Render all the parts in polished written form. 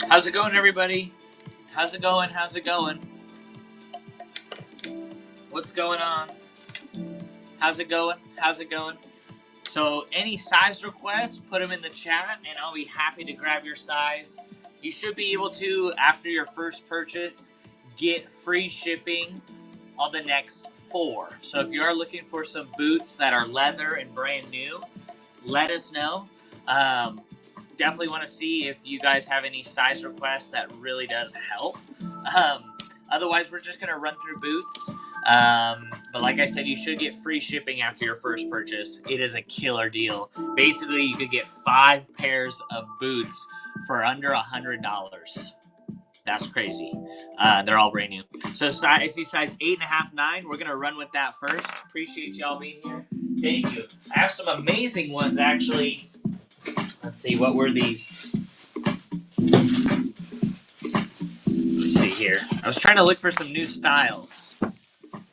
How's it going, everybody? How's it going? How's it going? What's going on? How's it going? How's it going? So any size requests, put them in the chat, and I'll be happy to grab your size. You should be able to, after your first purchase, get free shipping on the next 4. So if you are looking for some boots that are leather and brand new, let us know. Definitely want to see if you guys have any size requests. That really does help. Otherwise, we're just going to run through boots. But like I said, you should get free shipping after your first purchase. It is a killer deal. Basically, you could get 5 pairs of boots for under $100. That's crazy. They're all brand new. So I see size 8.5, 9. We're going to run with that first. Appreciate y'all being here. Thank you. I have some amazing ones, actually. Let's see, what were these? Let's see here. I was trying to look for some new styles.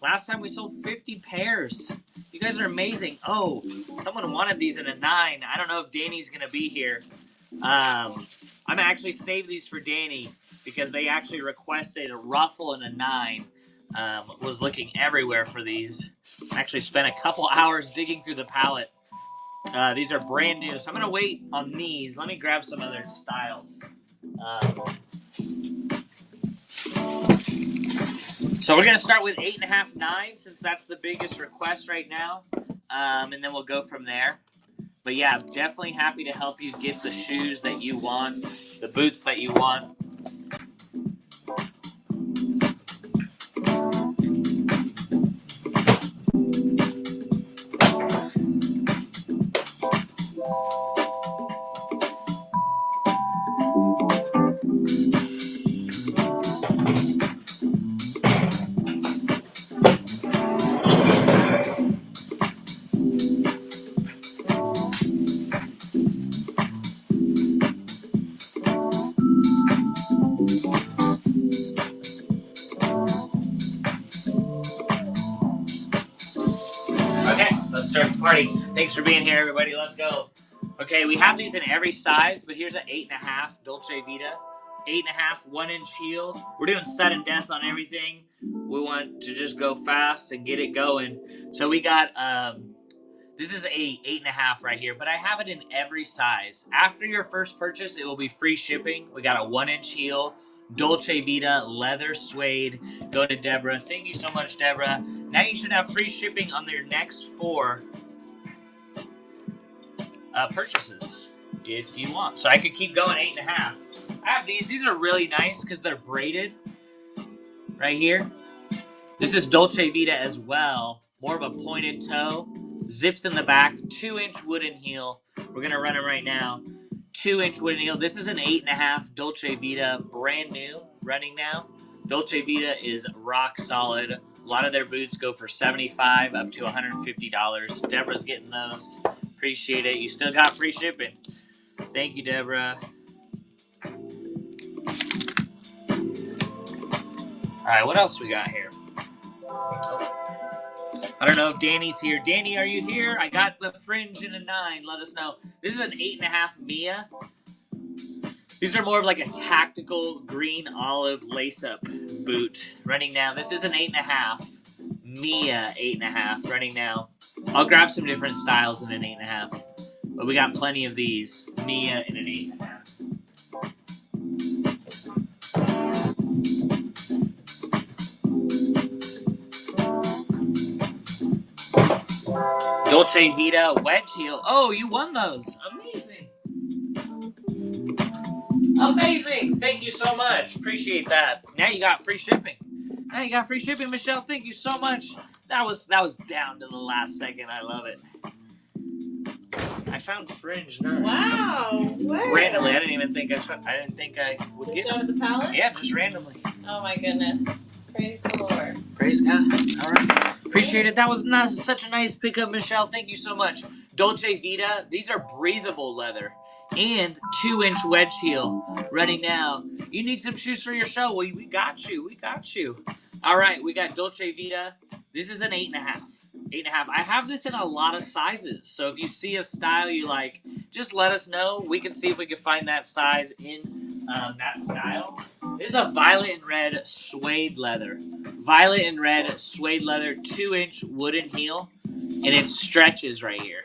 Last time we sold 50 pairs. You guys are amazing. Oh, someone wanted these in a 9. I don't know if Danny's going to be here. I'm going to actually save these for Danny because they actually requested a ruffle and a 9. Was looking everywhere for these. Actually spent a couple hours digging through the palette. These are brand new, so I'm going to wait on these. Let me grab some other styles. So we're going to start with 8.5, 9, since that's the biggest request right now. And then we'll go from there. But yeah, I'm definitely happy to help you get the shoes that you want, the boots that you want. Start the party. Thanks for being here, everybody. Let's go. Okay, we have these in every size, but here's an 8.5 Dolce Vita. 8.5 1-inch heel. We're doing sudden death on everything. We want to just go fast and get it going. So we got this is a 8.5 right here, but I have it in every size. After your first purchase, it will be free shipping. We got a 1-inch heel, Dolce Vita, leather suede. Go to Deborah. Thank you so much, Deborah. Now you should have free shipping on your next 4 purchases if you want. So I could keep going 8.5. I have these. These are really nice because they're braided right here. This is Dolce Vita as well. More of a pointed toe. Zips in the back. 2-inch wooden heel. We're going to run them right now. 2-inch wooden heel. This is an 8.5 Dolce Vita, brand new, running now. Dolce Vita is rock solid. A lot of their boots go for $75 up to $150. Deborah's getting those. Appreciate it. You still got free shipping. Thank you, Deborah. All right, what else we got here? I don't know if Danny's here. Danny, are you here? I got the fringe in a 9. Let us know. This is an 8.5 Mia. These are more of like a tactical green olive lace-up boot running now. This is an 8.5 Mia 8.5 running now. I'll grab some different styles in an 8.5, but we got plenty of these. Mia in an 8.5. Dolce Vita wedge heel. Oh, you won those. Amazing. Amazing. Thank you so much. Appreciate that. Now you got free shipping. Now you got free shipping, Michelle. Thank you so much. That was down to the last second. I love it. I found fringe. Nice. Wow. Where? Randomly. I didn't think I would get them. With the palette? Yeah, just randomly. Oh my goodness. Praise the Lord. Praise God. All right. Appreciate it. That was nice. Such a nice pickup, Michelle. Thank you so much. Dolce Vita. These are breathable leather. And 2-inch wedge heel running now. You need some shoes for your show? Well, we got you. We got you. All right. We got Dolce Vita. This is an 8.5. 8.5. I have this in a lot of sizes. So if you see a style you like, just let us know. We can see if we can find that size in that style. This is a violet and red suede leather. Violet and red suede leather 2-inch wooden heel, and it stretches right here.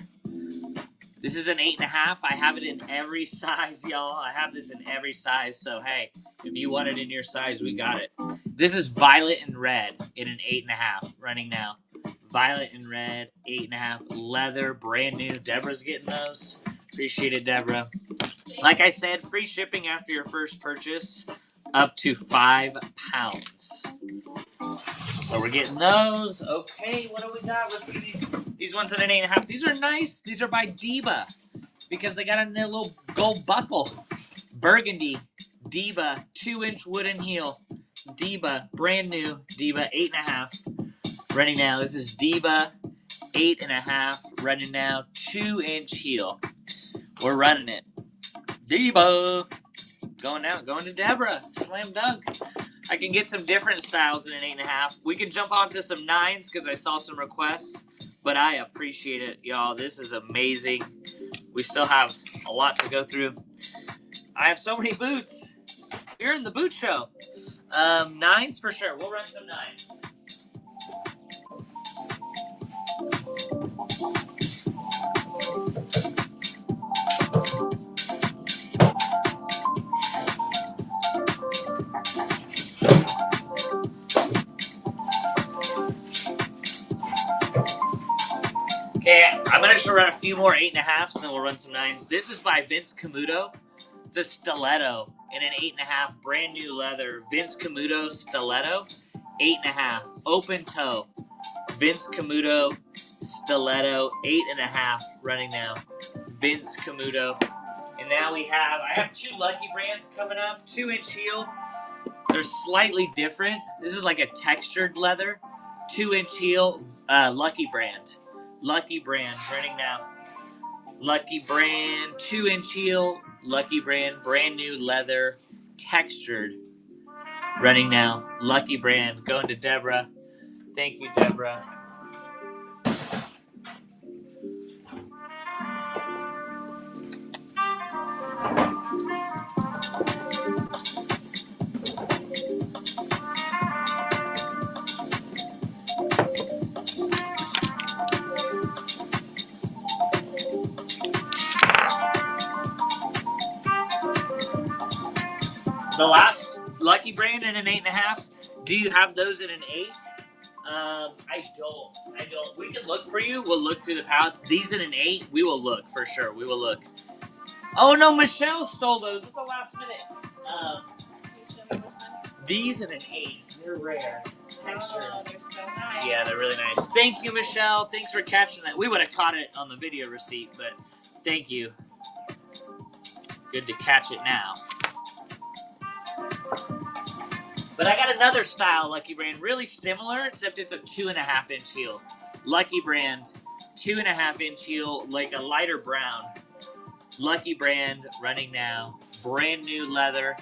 This is an 8.5. I have it in every size, y'all. I have this in every size. So, hey, if you want it in your size, we got it. This is violet and red in an 8.5 running now. Violet and red, 8.5 leather, brand new. Deborah's getting those. Appreciate it, Deborah. Like I said, free shipping after your first purchase up to 5 pounds. So we're getting those. Okay, what do we got? Let's see these. These ones at an 8.5. These are nice. These are by Diva because they got a little gold buckle. Burgundy, Diva, 2-inch wooden heel. Diva, brand new. Diva, 8.5. Running now. This is Diva, 8.5. Running now, 2-inch heel. We're running it. Diva. Going out. Going to Deborah. Slam dunk. I can get some different styles in an 8.5. We can jump onto some 9s because I saw some requests, but I appreciate it, y'all. This is amazing. We still have a lot to go through. I have so many boots. You're in the boot show. 9s for sure. We'll run some 9s. Okay, I'm going to run a few more 8.5s, and then we'll run some 9s. This is by Vince Camuto. It's a stiletto in an 8.5, brand new leather. Vince Camuto stiletto, 8.5, open toe. Vince Camuto stiletto, 8.5, running now. Vince Camuto. And now I have 2 Lucky brands coming up, 2-inch heel. They're slightly different. This is like a textured leather, 2-inch heel, Lucky brand. Lucky brand, running now. Lucky brand, 2-inch heel, Lucky brand, brand new leather, textured. Running now. Lucky brand, going to Deborah. Thank you, Deborah. The last Lucky brand in an 8.5. Do you have those in an 8? I don't. We can look for you. We'll look through the pallets. These in an 8, we will look for sure. We will look. Oh no, Michelle stole those at the last minute. These in an 8, they're rare. Texture. Oh, they're so nice. Yeah, they're really nice. Thank you, Michelle. Thanks for catching that. We would have caught it on the video receipt, but thank you. Good to catch it now. But I got another style Lucky brand, really similar, except it's a 2.5-inch heel. Lucky brand, 2.5-inch heel, like a lighter brown. Lucky brand, running now. Brand new leather.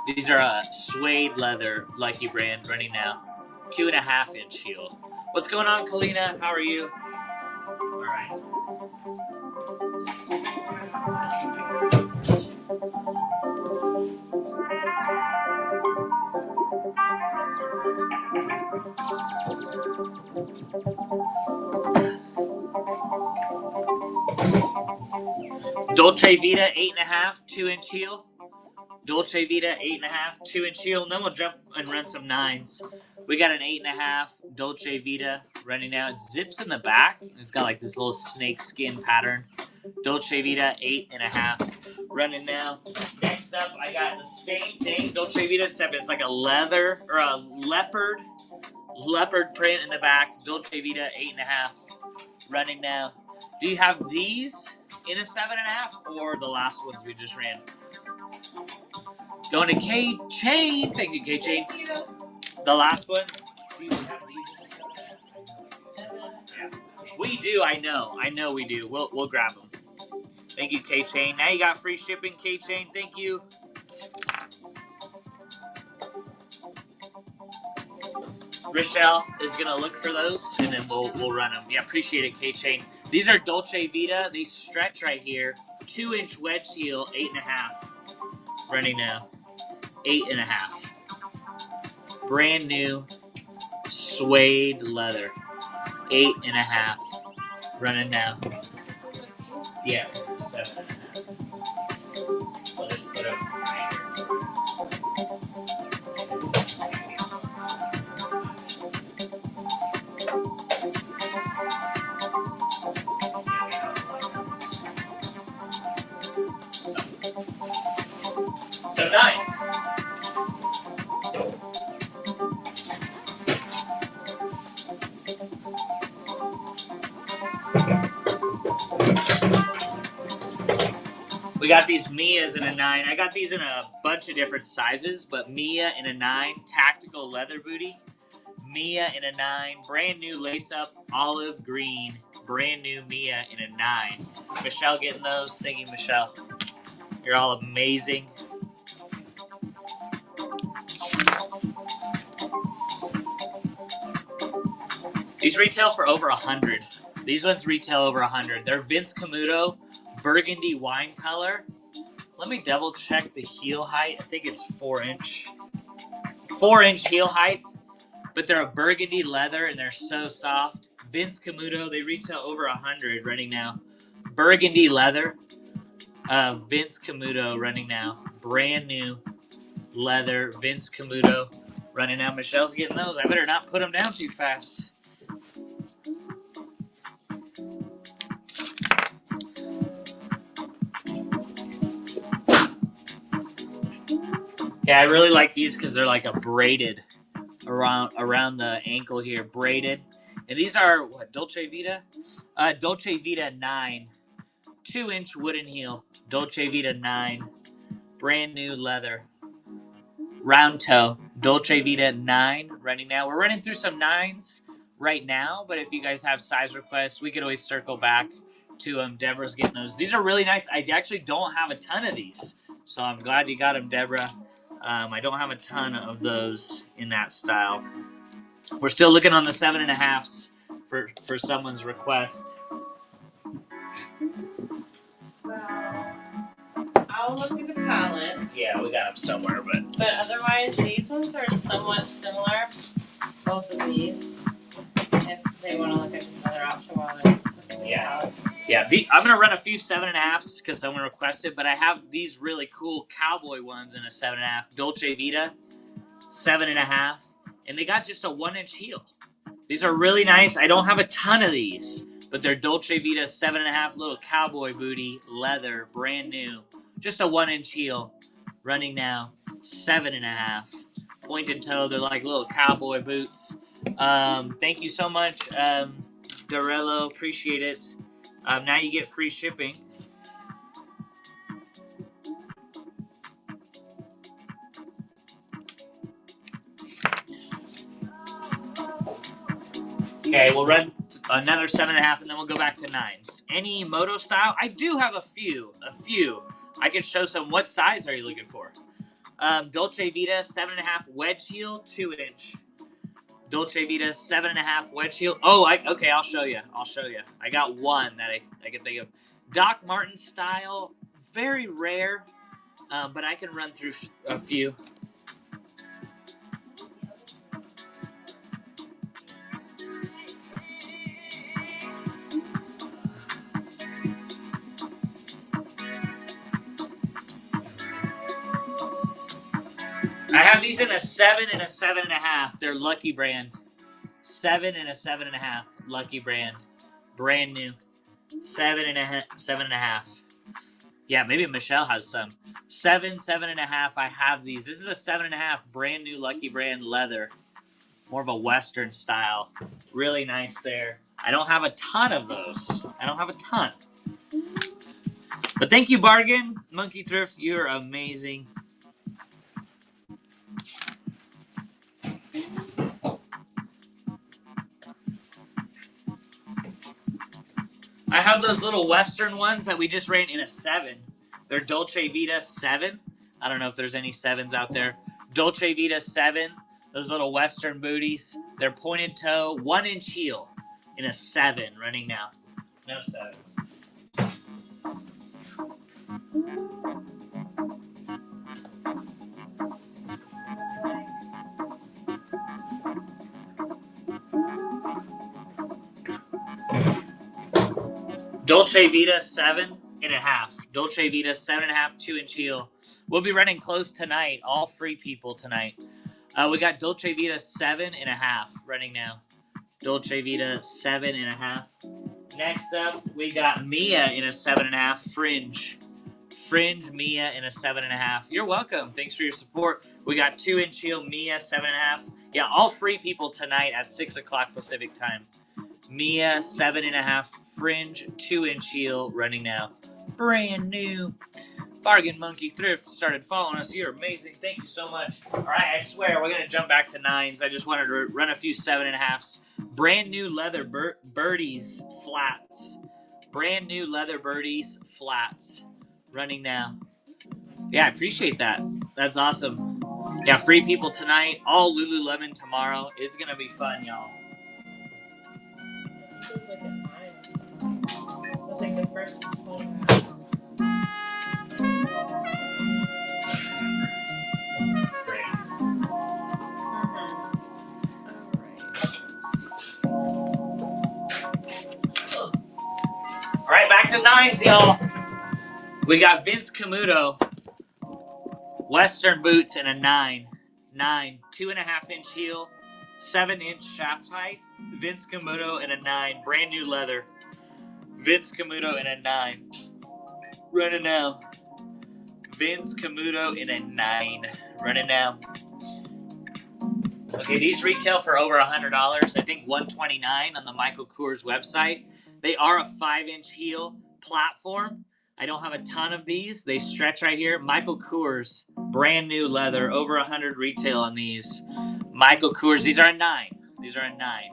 These are a suede leather Lucky brand, running now. 2.5-inch heel. What's going on, Kalina? How are you? All right. Dolce Vita 8.5, 2-inch heel. Dolce Vita 8.5, 2-inch heel. And then we'll jump and run some 9s. We got an 8.5 Dolce Vita running now. It zips in the back. It's got like this little snake skin pattern. Dolce Vita 8.5 running now. Next up, I got the same thing. Dolce Vita, except it's like a leather or a leopard print in the back. Dolce Vita 8.5 running now. Do you have these in a 7.5 or the last ones we just ran? Going to K Chain. Thank you, K Chain. Thank you. The last one. Do you have these in a 7.5? Yeah. We do. I know we do. We'll grab them. Thank you, K Chain. Now you got free shipping, K Chain. Thank you. Rochelle is gonna look for those, and then we'll run them. Yeah, appreciate it, K Chain. These are Dolce Vita. They stretch right here. 2-inch wedge heel, 8.5. Running now. 8.5. Brand new suede leather. 8.5. Running now. Yeah, 7.5. I'll just put it right here. So 9s. We got these Mias in a 9. I got these in a bunch of different sizes, but Mia in a 9, tactical leather booty. Mia in a 9, brand new lace up, olive green, brand new Mia in a 9. Michelle getting those. Thank you, Michelle. You're all amazing. These retail for over 100. These ones retail over 100. They're Vince Camuto, burgundy wine color. Let me double check the heel height. I think it's 4-inch. 4-inch heel height, but they're a burgundy leather and they're so soft. Vince Camuto, they retail over 100 running now. Burgundy leather, Vince Camuto running now. Brand new leather, Vince Camuto running now. Michelle's getting those. I better not put them down too fast. Yeah, I really like these because they're like a braided around the ankle here, braided. And these are what, Dolce Vita? Dolce Vita 9, 2-inch wooden heel. Dolce Vita 9, brand new leather, round toe. Dolce Vita 9 running now. We're running through some 9s right now, but if you guys have size requests, we could always circle back to them. Deborah's getting those. These are really nice. I actually don't have a ton of these, so I'm glad you got them, Deborah. I don't have a ton of those in that style. We're still looking on the 7.5s for someone's request. Well, I'll look in the palette. Yeah, we got them somewhere, But otherwise, these ones are somewhat similar. Both of these. If they want to look at this other option while they're looking in the palette. Yeah, I'm going to run a few 7.5s because someone requested, but I have these really cool cowboy ones in a 7.5. Dolce Vita, 7.5. And they got just a 1-inch heel. These are really nice. I don't have a ton of these, but they're Dolce Vita 7.5 little cowboy booty, leather, brand new. Just a 1-inch heel, running now, 7.5. Pointed toe, they're like little cowboy boots. Thank you so much, Dorello, appreciate it. Now you get free shipping. Okay, we'll run another 7.5, and then we'll go back to 9s. Any moto style? I do have a few. I can show some. What size are you looking for? Dolce Vita 7.5 wedge heel, 2-inch. Dolce Vita 7.5 wedge heel. Oh, okay. I'll show you. I got one that I can think of. Doc Martin style, very rare, but I can run through a few. I have these in a 7 and a 7.5. They're Lucky Brand. 7 and a 7.5. Lucky Brand. Brand new. 7.5. Yeah, maybe Michelle has some. 7.5. I have these. This is a 7.5. Brand new Lucky Brand leather. More of a Western style. Really nice there. I don't have a ton of those. But thank you, Bargain. Monkey Thrift, you're amazing. I have those little Western ones that we just ran in a 7. They're Dolce Vita 7. I don't know if there's any 7s out there. Dolce Vita 7. Those little Western booties. They're pointed toe, 1-inch heel in a 7 running now. No 7s. Dolce Vita 7.5. Dolce Vita 7.5 2-inch heel. We'll be running close tonight. All free people tonight. We got Dolce Vita 7.5 running now. Dolce Vita 7.5. Next up, we got Mia in a 7.5 fringe. Fringe Mia in a 7.5. You're welcome. Thanks for your support. We got 2-inch heel Mia 7.5. Yeah, all free people tonight at 6 o'clock Pacific time. Mia 7.5 fringe 2-inch heel running now. Brand new. Bargain Monkey Thrift started following us. You're amazing. Thank you so much. All right, I swear we're gonna jump back to 9s. I just wanted to run a few 7.5s. Brand new leather birdies flats. Brand new leather birdies flats running now. Yeah, I appreciate that. That's awesome. Yeah, free people tonight. All Lululemon tomorrow. It's gonna be fun, y'all. It was like a 9 or something. It was like the first 20 minutes. Great. All right, back to 9s, y'all. We got Vince Camuto, Western boots in a 9. 9, 2.5-inch heel, 7-inch shaft height. Vince Camuto in a 9, brand new leather. Vince Camuto in a 9. Running now. Vince Camuto in a 9. Running now. Okay, these retail for over $100. I think $129 on the Michael Kors website. They are a 5-inch heel platform. I don't have a ton of these. They stretch right here. Michael Kors, brand new leather, over 100 retail on these. Michael Kors, these are a 9. These are a 9.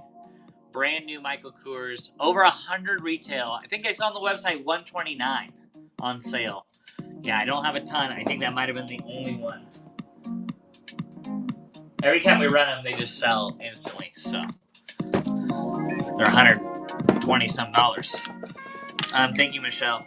Brand new Michael Kors, over 100 retail. I think it's on the website $129 on sale. Yeah, I don't have a ton. I think that might have been the only one. Every time we run them, they just sell instantly. So they're $120 some. Thank you, Michelle.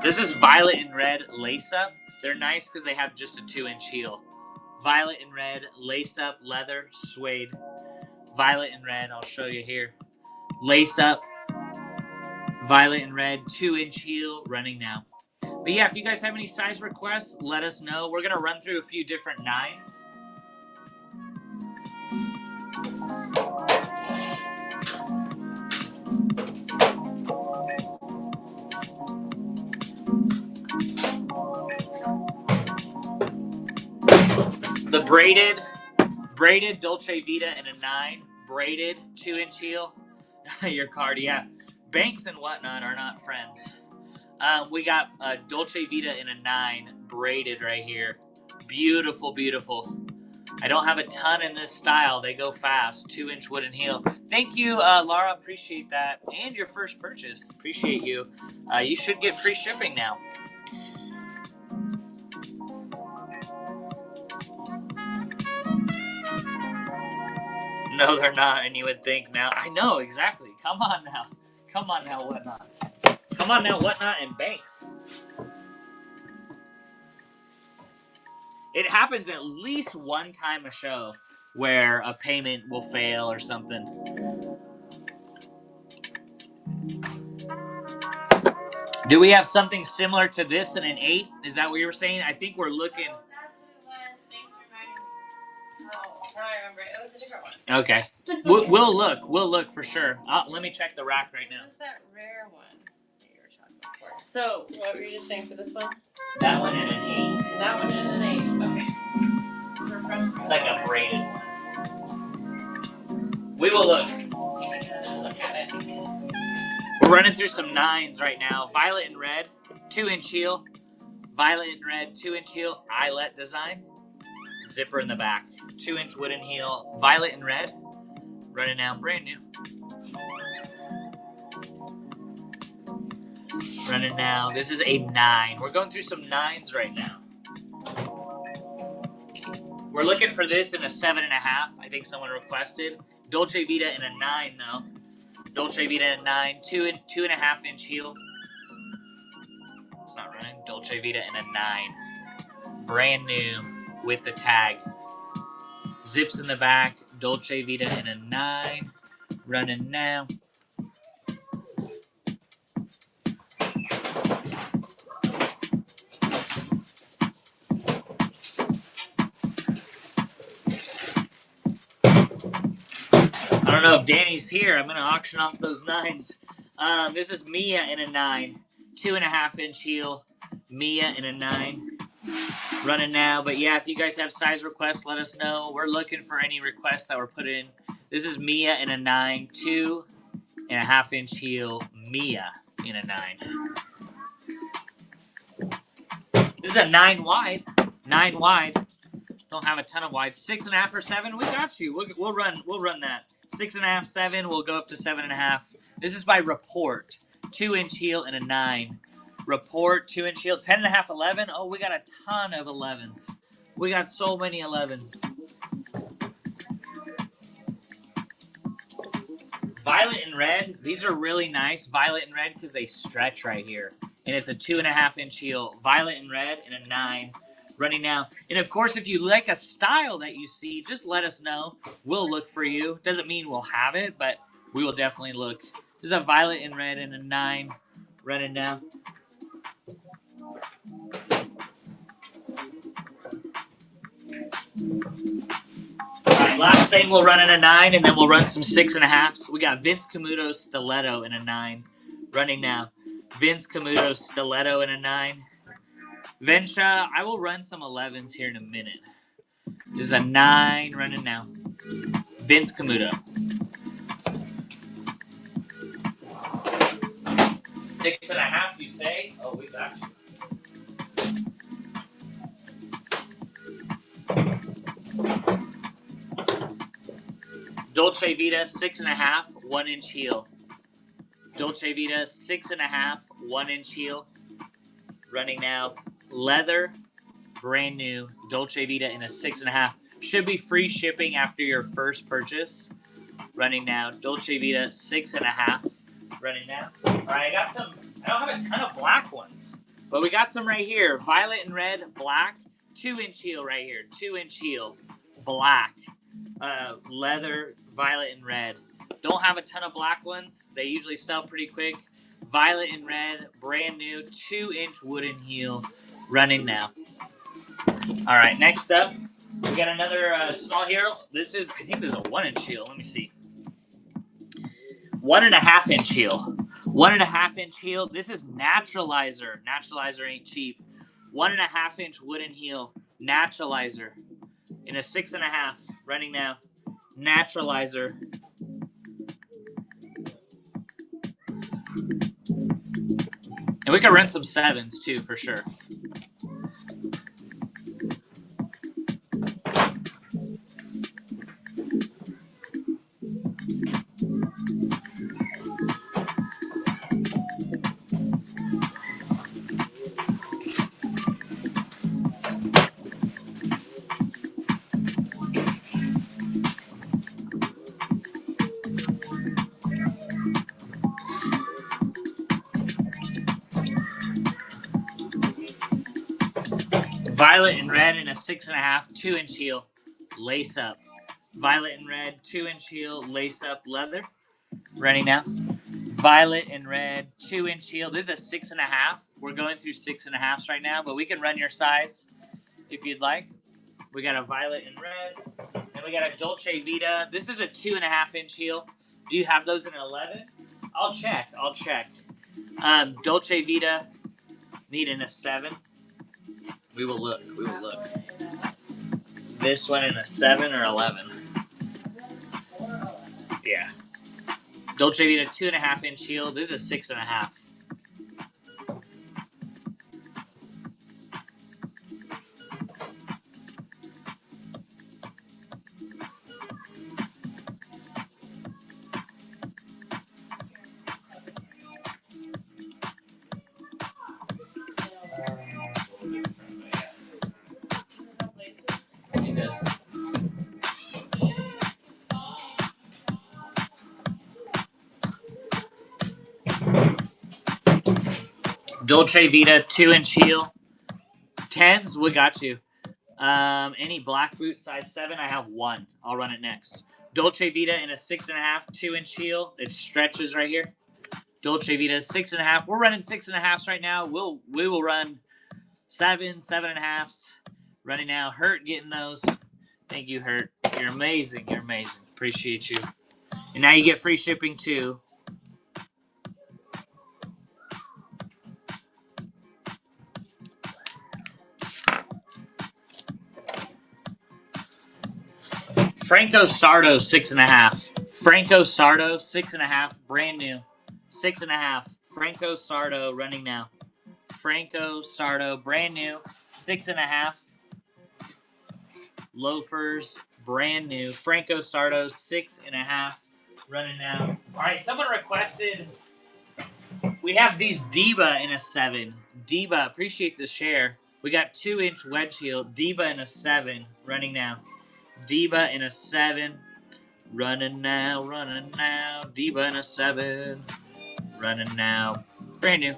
This is violet and red lace up. They're nice because they have just a 2-inch heel. Violet and red lace up leather suede. Violet and red. I'll show you here. Lace up. Violet and red 2-inch heel running now. But yeah, if you guys have any size requests, let us know. We're gonna run through a few different 9s. The braided Dolce Vita in a 9, braided 2-inch heel. Your card, yeah. Banks and whatnot are not friends. We got Dolce Vita in a 9, braided right here. Beautiful, beautiful. I don't have a ton in this style. They go fast. 2-inch wooden heel. Thank you, Laura. Appreciate that. And your first purchase. Appreciate you. You should get free shipping now. No, they're not, and you would think now. I know, exactly. Come on now. Come on now, whatnot. Come on now, whatnot, and Banks. It happens at least one time a show where a payment will fail or something. Do we have something similar to this in an 8? Is that what you were saying? I think we're looking. That's what it was. Thanks for reminding me. Oh, now I remember. It was a different one. Okay. We'll look. We'll look for sure. Let me check the rack right now. What's that rare one that you were talking about before? So, what were you just saying for this one? That one in an 8. That one in an 8. Okay. It's like a braided one. We will look. Look at it. We're running through some 9s right now. Violet and red, 2-inch heel. Violet and red, 2-inch heel, eyelet design. Zipper in the back. 2-inch wooden heel, violet and red. Running now, brand new. Running now. This is a 9. We're going through some 9s right now. We're looking for this in a 7.5. I think someone requested. Dolce Vita in a 9 though. Dolce Vita in a 9. 2.5-inch heel. It's not running. Dolce Vita in a 9. Brand new with the tag. Zips in the back. Dolce Vita in a 9. Running now. I don't know if Danny's here. I'm going to auction off those 9s. This is Mia in a 9. 2.5-inch heel. Mia in a 9. Running now. But yeah, if you guys have size requests, let us know. We're looking for any requests that were put in. This is Mia in a 9. 2.5-inch heel. Mia in a 9. This is a 9 wide. 9 wide. Don't have a ton of wide. 6.5 or 7. We got you. We'll run that. 6.5, 7. We'll go up to 7.5. This is by Report. 2-inch heel and a 9. Report 2-inch heel. 10.5, 11. Oh, we got a ton of 11s. We got so many 11s. Violet and red. These are really nice. Violet and red because they stretch right here. And it's a 2.5-inch heel. Violet and red and a 9. Running now. And of course, if you like a style that you see, just let us know. We'll look for you. Doesn't mean we'll have it, but we will definitely look. This is a violet and red and a 9. Running now. Alright, last thing we'll run in a 9, and then we'll run some 6.5s. We got Vince Camuto Stiletto in a 9. Running now. Vince Camuto Stiletto in a 9. Vensha, I will run some 11s here in a minute. This is a 9 running now. Vince Camuto. 6.5, you say? Oh, we got you. Dolce Vita 6.5, 1-inch heel. Dolce Vita 6.5, 1-inch heel. Running now. Leather, brand new. Dolce Vita in a 6.5. Should be free shipping after your first purchase. Running now. Dolce Vita 6.5. Running now. Alright, I don't have a ton of black ones, but we got some right here. Violet and red, black. 2-inch heel right here. 2-inch heel, black. Leather, violet and red. Don't have a ton of black ones. They usually sell pretty quick. Violet and red, brand new, 2-inch wooden heel. Running now. All right, next up, we got another small heel. I think this is a 1-inch heel. Let me see. 1.5-inch heel. 1.5-inch heel. This is Naturalizer. Naturalizer ain't cheap. 1.5-inch wooden heel. Naturalizer. In a 6.5. Running now. Naturalizer. And we could run some 7s too, for sure. Violet and red in a 6.5, 2-inch heel, lace up. Violet and red, 2-inch heel, lace up leather. Ready now? Violet and red, 2-inch heel. This is a 6.5. We're going through 6.5s right now, but we can run your size if you'd like. We got a violet and red, and we got a Dolce Vita. This is a 2.5-inch heel. Do you have those in an 11? I'll check. Dolce Vita, need in a 7. We will look. This one in a 7 or 11. Yeah. Dolce Vita 2.5-inch heel. This is a 6.5. Dolce Vita 2-inch heel. 10s, we got you. Any black boot size 7? I have one. I'll run it next. Dolce Vita in a 6.5, 2-inch heel. It stretches right here. Dolce Vita 6.5. We're running 6.5s right now. We will run 7, 7.5s. Running now. Hurt getting those. Thank you, Hurt. You're amazing. You're amazing. Appreciate you. And now you get free shipping too. Franco Sardo 6.5. Franco Sardo 6.5. Brand new. 6.5. Franco Sardo running now. Franco Sardo brand new. 6.5. Loafers brand new. Franco Sardo 6.5. Running now. All right, someone requested. We have these Diva in a 7. Diva, appreciate the share. We got 2-inch wedge heel. Diva in a 7. Running now. Diva in a 7. Running now, running now. Diva in a 7. Running now. Brand new.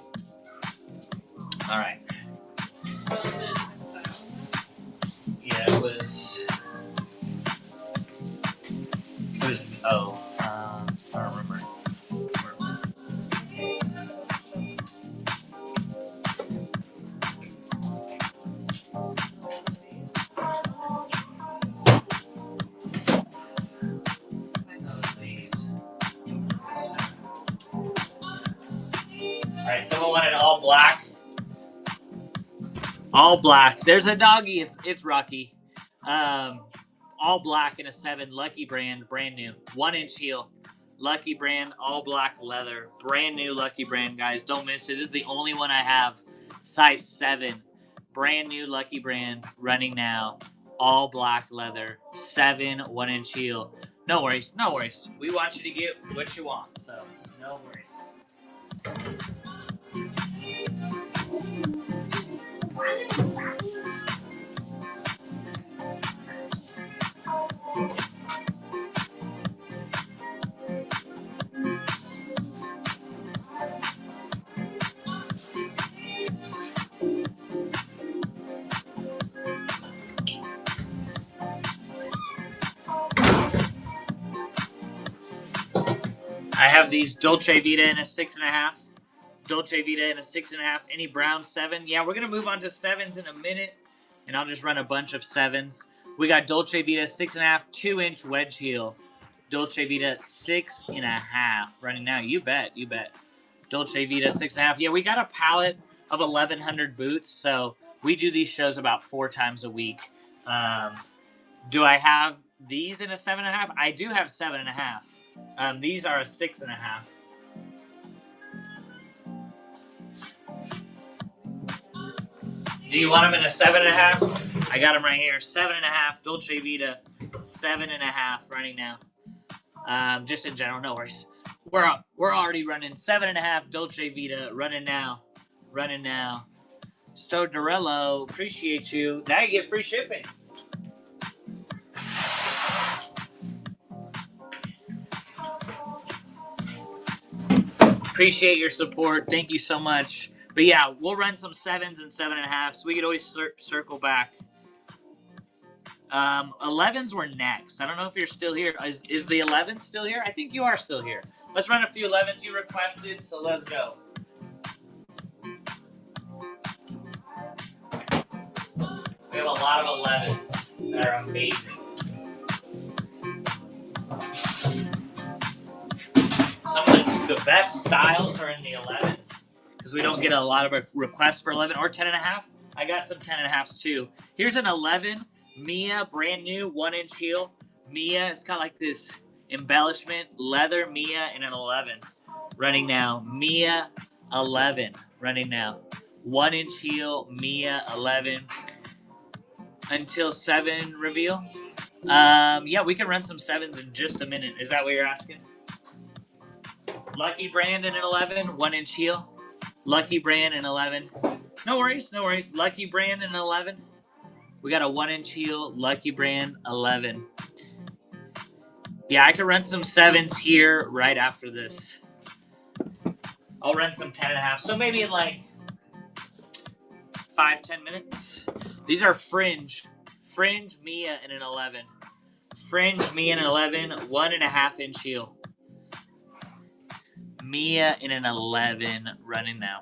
All right. What was it? This style? Yeah, it was. I don't remember. Alright, someone wanted all black. All black. There's a doggy. It's Rocky. All black in a 7. Lucky brand new. 1-inch heel. Lucky brand, all black leather. Brand new Lucky brand, guys. Don't miss it. This is the only one I have. Size 7. Brand new Lucky brand. Running now. All black leather. 7, 1-inch heel. No worries. No worries. We want you to get what you want. So, no worries. I have these Dolce Vita in a 6.5. Dolce Vita in a 6.5. Any brown 7? Yeah, we're gonna move on to 7s in a minute, and I'll just run a bunch of 7s. We got Dolce Vita 6.5, 2-inch wedge heel. Dolce Vita 6.5. Running now. You bet. You bet. Dolce Vita 6.5. Yeah, we got a pallet of 1,100 boots, so we do these shows about 4 times a week. Do I have these in a 7.5? I do have 7.5. These are a 6.5. Do you want them in a 7.5? I got them right here. 7.5. Dolce Vita 7.5 running now. Just in general, no worries. We're already running 7.5 Dolce Vita running now. Running now. Stodorello, appreciate you. Now you get free shipping. Appreciate your support. Thank you so much. But yeah, we'll run some 7s and 7.5s. We could always circle back. 11s were next. I don't know if you're still here. Is the 11 still here? I think you are still here. Let's run a few 11s you requested, so let's go. We have a lot of 11s that are amazing. Some of the best styles are in the 11s because we don't get a lot of requests for 11 or 10.5. I got some 10.5s too. Here's an 11 Mia, brand new, 1-inch heel. Mia, it's got like this embellishment, leather Mia in an 11. Running now. Mia 11 running now. 1-inch heel, Mia 11. Until 7 reveal. Yeah, we can run some 7s in just a minute. Is that what you're asking? Lucky brand in an 11, 1-inch heel. Lucky brand in 11. No worries, no worries. Lucky brand in 11. We got a 1-inch heel, Lucky brand 11. Yeah, I can run some 7s here right after this. I'll run some 10.5. So maybe in like 5-10 minutes. These are fringe. Fringe, Mia in an 11. Fringe, Mia in an 11, 1.5 inch heel. Mia in an 11, running now.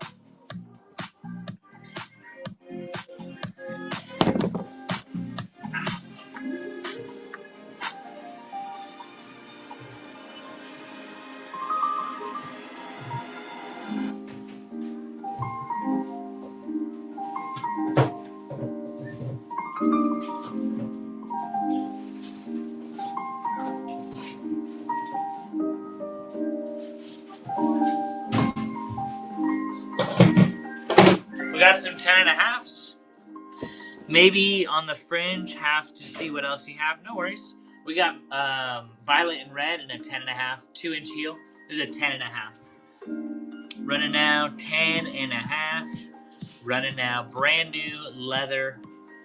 We got some 10.5s. Maybe on the fringe, have to see what else you have. No worries. We got violet and red and a 10.5, 2 inch heel. This is a 10.5. Running now, 10.5. Running now, brand new leather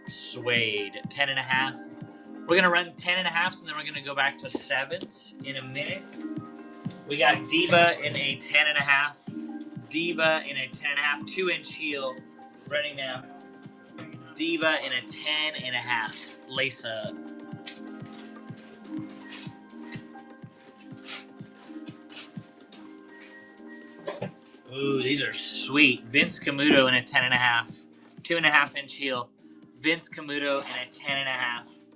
suede, 10.5. We're gonna run 10.5s and then we're gonna go back to 7s in a minute. We got Diva in a 10.5. Diva in a 10.5, 2 inch heel. Running now. Diva in a 10.5. Lace up. Ooh, these are sweet. Vince Camuto in a 10.5. 2.5 inch heel. Vince Camuto in a 10.5.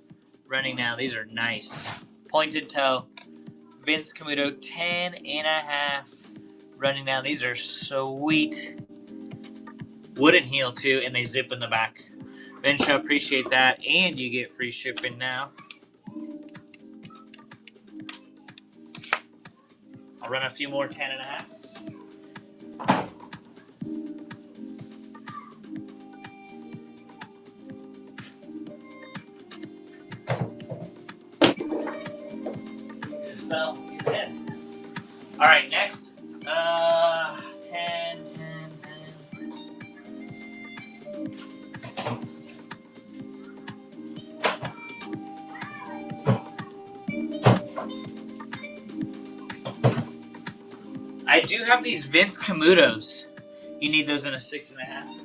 Running now. These are nice. Pointed toe. Vince Camuto 10.5. Running now. These are sweet. Wooden heel too, and they zip in the back. Vince, appreciate that. And you get free shipping now. I'll run a few more 10.5s. Spell your head. All right, next. 10. I do have these Vince Camutos. You need those in a 6.5.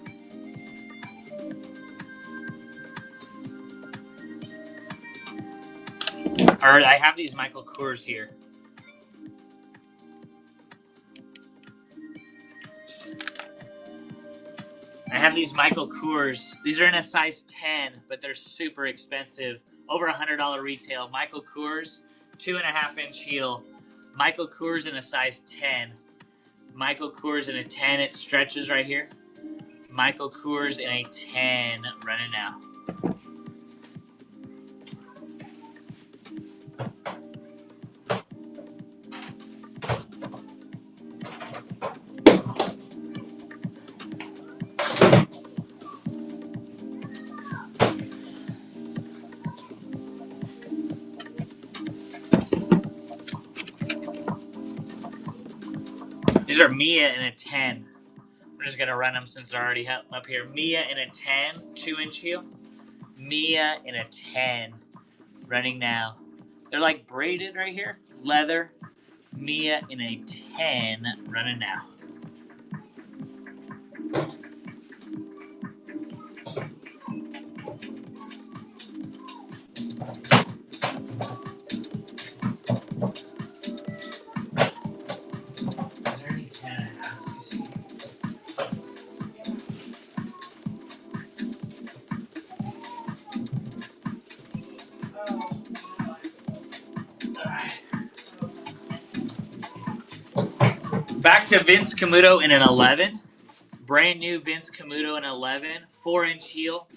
Or I have these Michael Kors here. I have these Michael Kors. These are in a size 10, but they're super expensive. Over $100 retail. Michael Kors, 2.5 inch heel. Michael Kors in a size 10. Michael Kors in a 10. It stretches right here. Michael Kors in a 10. Running now. These are Mia in a 10. We're just going to run them since they're already up here. Mia in a 10, 2 inch heel. Mia in a 10. Running now. They're like braided right here. Leather. Mia in a 10. Running now. Back to Vince Camuto in an 11. Brand new Vince Camuto in 11. 4 inch heel.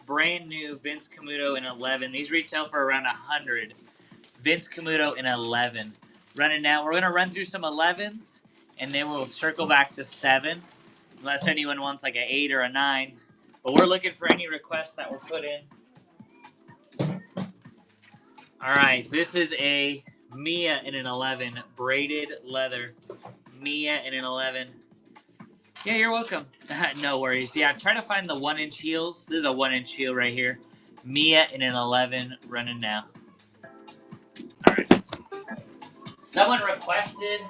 Brand new Vince Camuto in 11. These retail for around 100. Vince Camuto in 11. Running now. We're going to run through some 11s, and then we'll circle back to 7. Unless anyone wants like an 8 or a 9. But we're looking for any requests that were put in. All right. This is a Mia in an 11. Braided leather. Mia in an 11. Yeah, you're welcome. No worries. Yeah, try to find the 1 inch heels. This is a 1 inch heel right here. Mia in an 11. Running now. All right. Someone requested.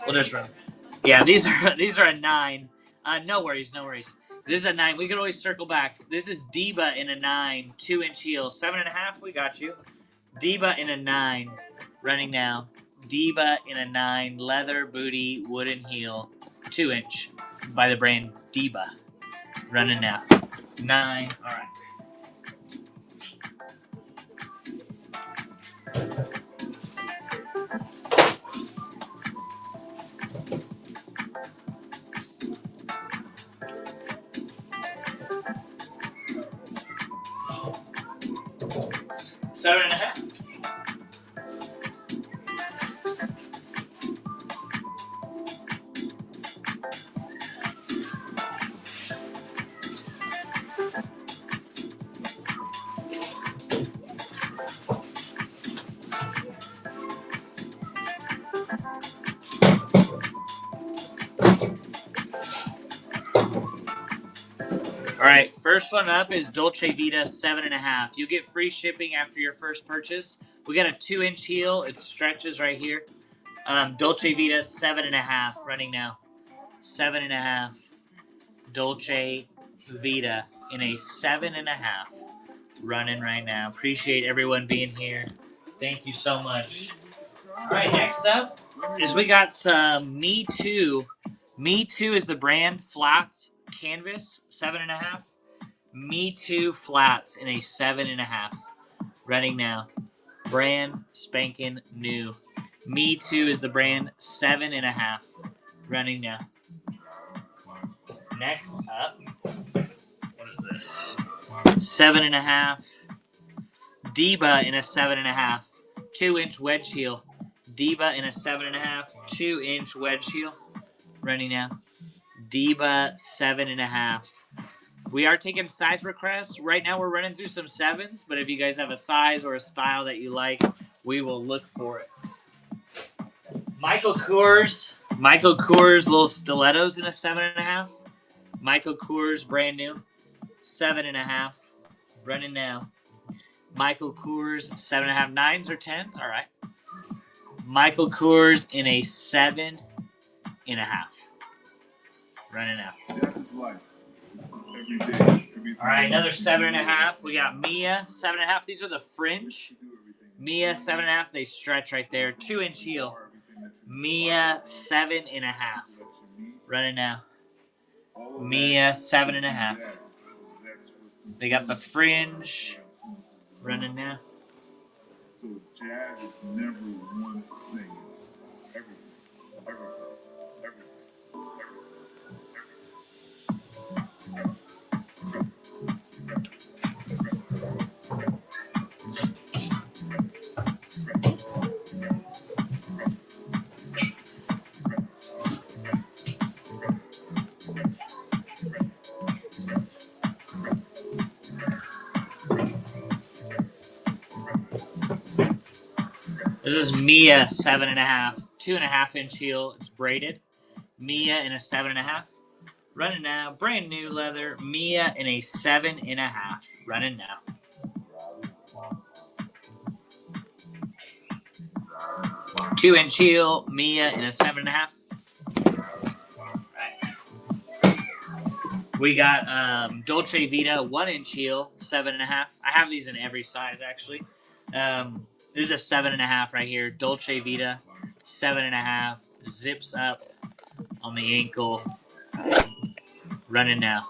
We'll just run. Yeah, these are a 9. No worries, no worries. This is a 9. We can always circle back. This is Diva in a 9, 2-inch heel. 7.5, we got you. Diva in a 9, running now. Diva in a 9, leather booty, wooden heel, 2-inch by the brand Diva. Running now. 9, all right. Seven and a half. All right, first one up is Dolce Vita 7.5. You get free shipping after your first purchase. We got a 2-inch heel. It stretches right here. Dolce Vita 7.5, running now. 7.5. Dolce Vita in a 7.5, running right now. Appreciate everyone being here. Thank you so much. All right, next up is we got some Me Too. Me Too is the brand, flats, canvas, 7.5. Me Too flats in a 7.5, running now. Brand spanking new. Me Too is the brand, 7.5, running now. Next up, what is this? 7.5. Diva in a 7.5, 2-inch wedge heel. Diva in a 7.5, 2-inch wedge heel. Running now. Diva 7.5. We are taking size requests. Right now we're running through some 7s, but if you guys have a size or a style that you like, we will look for it. Michael Kors, little stilettos in a 7.5. Michael Kors, brand new, 7.5, running now. Michael Kors, 7.5, 9s or 10s, all right. Michael Kors in a 7.5, running now. All right, another 7.5. We got Mia 7.5. These are the fringe. Mia 7.5. They stretch right there. 2-inch heel. Mia 7.5. Running now. Mia 7.5. They got the fringe. Running now. So jazz is never one thing. It's everything. This is Mia 7.5, 2.5-inch heel. It's braided. Mia in a 7.5. Running now. Brand new leather. Mia in a 7.5. Running now. Two-inch heel. Mia in a 7.5. Right. We got Dolce Vita 1-inch heel, 7.5. I have these in every size actually. This is a 7.5 right here. Dolce Vita 7.5. Zips up on the ankle. Running now.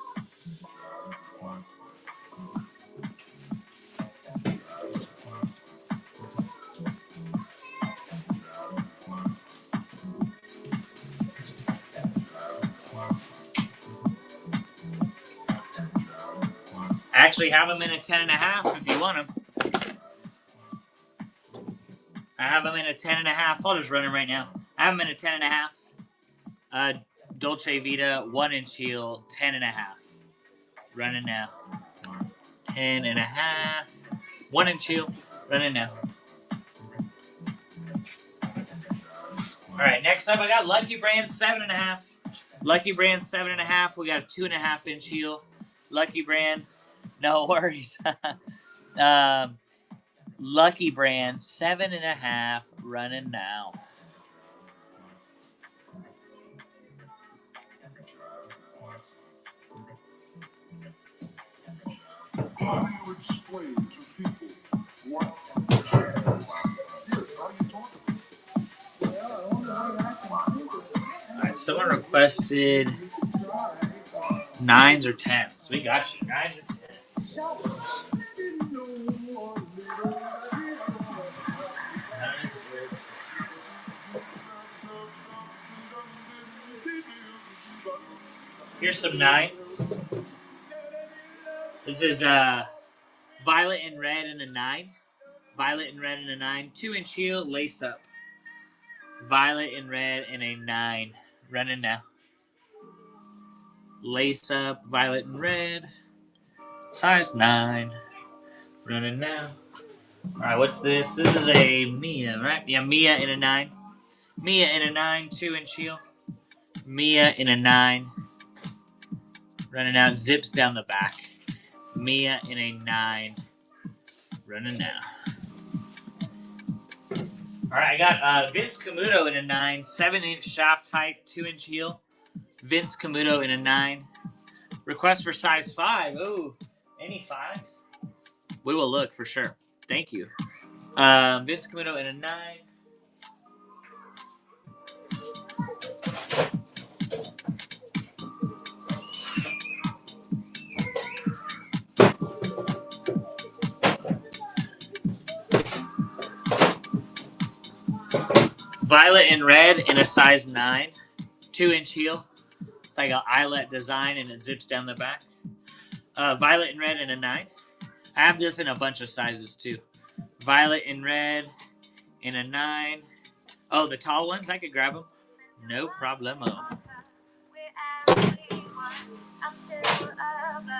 I actually have them in a 10.5 if you want them. I have them in a 10.5. I'll just run them right now. I have them in a 10.5. Dolce Vita 1-inch heel, 10.5. Running now. 10.5. 1-inch heel. Running now. All right, next up I got Lucky Brand 7.5. Lucky Brand 7.5. We got a 2.5-inch heel. Lucky Brand, no worries. Lucky Brand 7.5. Running now. How do you explain to people what you're saying? How do you talk to them? Alright, someone requested 9s or 10s. We got you. 9s or 10s. Here's some 9s. This is violet and red and a 9. Violet and red and a 9. 2-inch heel, lace up. Violet and red and a 9. Running now. Lace up, violet and red. Size 9. Running now. Alright, what's this? This is a Mia, right? Yeah, Mia in a 9. Mia in a 9, 2-inch heel. Mia in a 9. Running out, zips down the back. Mia in a 9. Running now. Alright, I got Vince Camuto in a 9. 7-inch shaft height, 2-inch heel. Vince Camuto in a 9. Request for size 5. Ooh, any 5s? We will look for sure. Thank you. Vince Camuto in a 9. Violet and red in a size 9. 2-inch heel. It's like an eyelet design and it zips down the back. Violet and red in a 9. I have this in a bunch of sizes too. Violet and red in a 9. Oh, the tall ones? I could grab them. No problemo.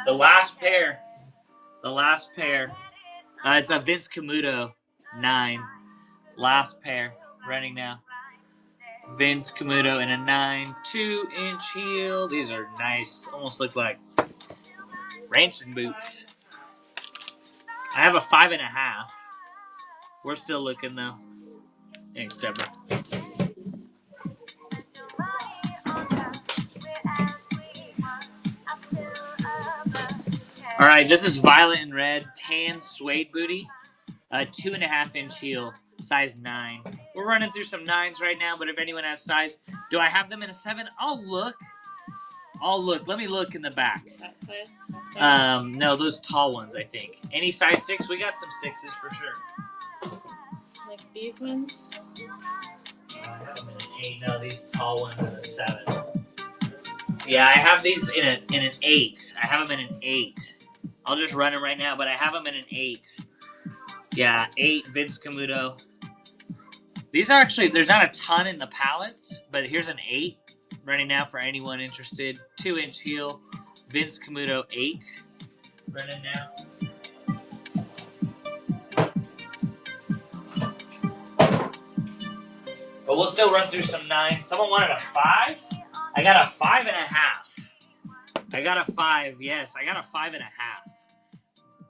The last pair. It's a Vince Camuto 9. Last pair. Running now. Vince Camuto in a 9. 2-inch heel. These are nice. Almost look like ranching boots. I have a 5.5. We're still looking though. Thanks, Deborah. All right, this is violet and red, tan suede booty, 2.5-inch heel, size 9. We're running through some 9s right now, but if anyone has size, do I have them in a 7? I'll look. Let me look in the back. That side? No, those tall ones, I think. Any size 6? We got some 6s for sure. Like these ones? I have them in an 8. No, these tall ones in a 7. Yeah, I have these in an 8. I have them in an 8. I'll just run them right now, but I have them in an 8. Yeah, 8 Vince Camuto. These are actually, there's not a ton in the pallets, but here's an 8 running now for anyone interested. 2-inch heel, Vince Camuto 8 running now. But we'll still run through some 9s. Someone wanted a 5? I got a 5.5. I got a 5, yes. I got a 5.5.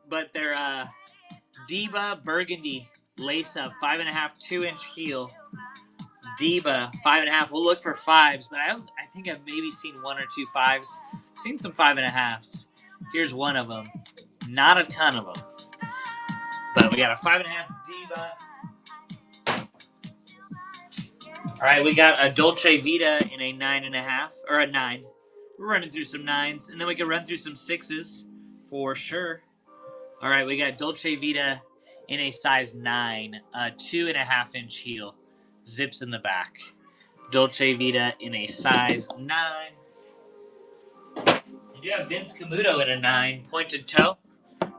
But they're Diba Burgundy lace up, 5.5, 2-inch heel. Diba, 5.5. We'll look for 5s, but I think I've maybe seen 1 or 2 5s. I've seen some 5.5s. Here's one of them. Not a ton of them. But we got a 5.5 Diba. All right, we got a Dolce Vita in a 9.5, or a 9. We're running through some 9s, and then we can run through some 6s for sure. All right, we got Dolce Vita in a size 9, 2.5-inch heel, zips in the back. Dolce Vita in a size 9. You do have Vince Camuto in a 9, pointed toe.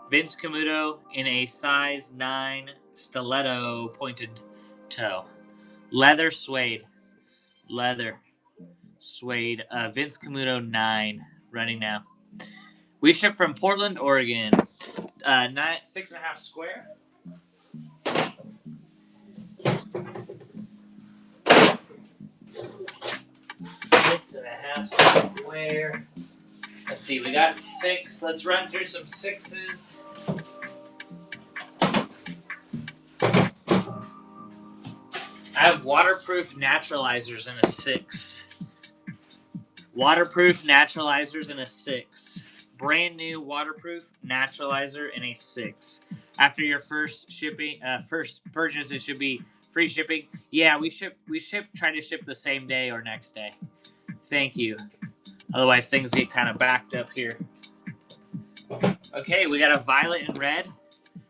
Vince Camuto in a size 9, stiletto, pointed toe. Leather suede. Leather suede. Vince Camuto 9, running now. We ship from Portland, Oregon. 6.5 square. 6.5 square. Let's see, we got 6. Let's run through some 6s. I have waterproof naturalizers in a 6. Waterproof naturalizers in a 6. brand new waterproof naturalizer in a 6. After your first purchase, it should be free shipping. Yeah, we try to ship the same day or next day. Thank you. Otherwise, things get kind of backed up here. Okay, we got a violet and red,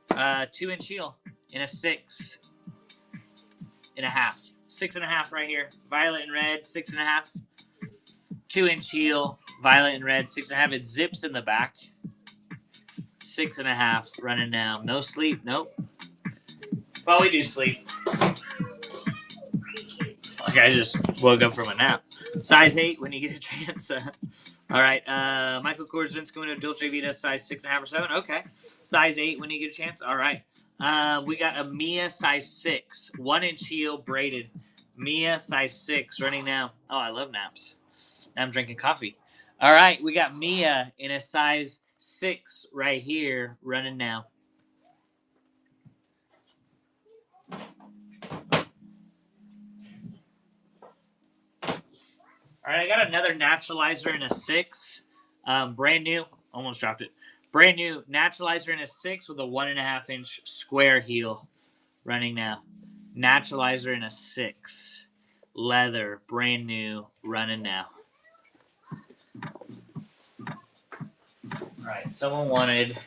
2-inch heel in a 6.5. 6.5 right here. Violet and red, 6.5. 2-inch heel, violet and red, 6.5. It zips in the back. 6.5 running now. No sleep. Nope. Well, we do sleep. Like I just woke up from a nap. Size 8 when you get a chance. All right. Michael Kors, Vince Camuto, Dolce Vita, size 6.5 or 7. Okay. Size 8 when you get a chance. All right. We got a Mia size 6, 1-inch heel braided. Mia size 6 running now. Oh, I love naps. Now I'm drinking coffee. All right. We got Mia in a size 6 right here running now. All right, I got another naturalizer in a 6. Brand new. Almost dropped it. Brand new naturalizer in a 6 with a 1.5-inch square heel. Running now. Naturalizer in a 6. Leather. Brand new. Running now. All right, someone wanted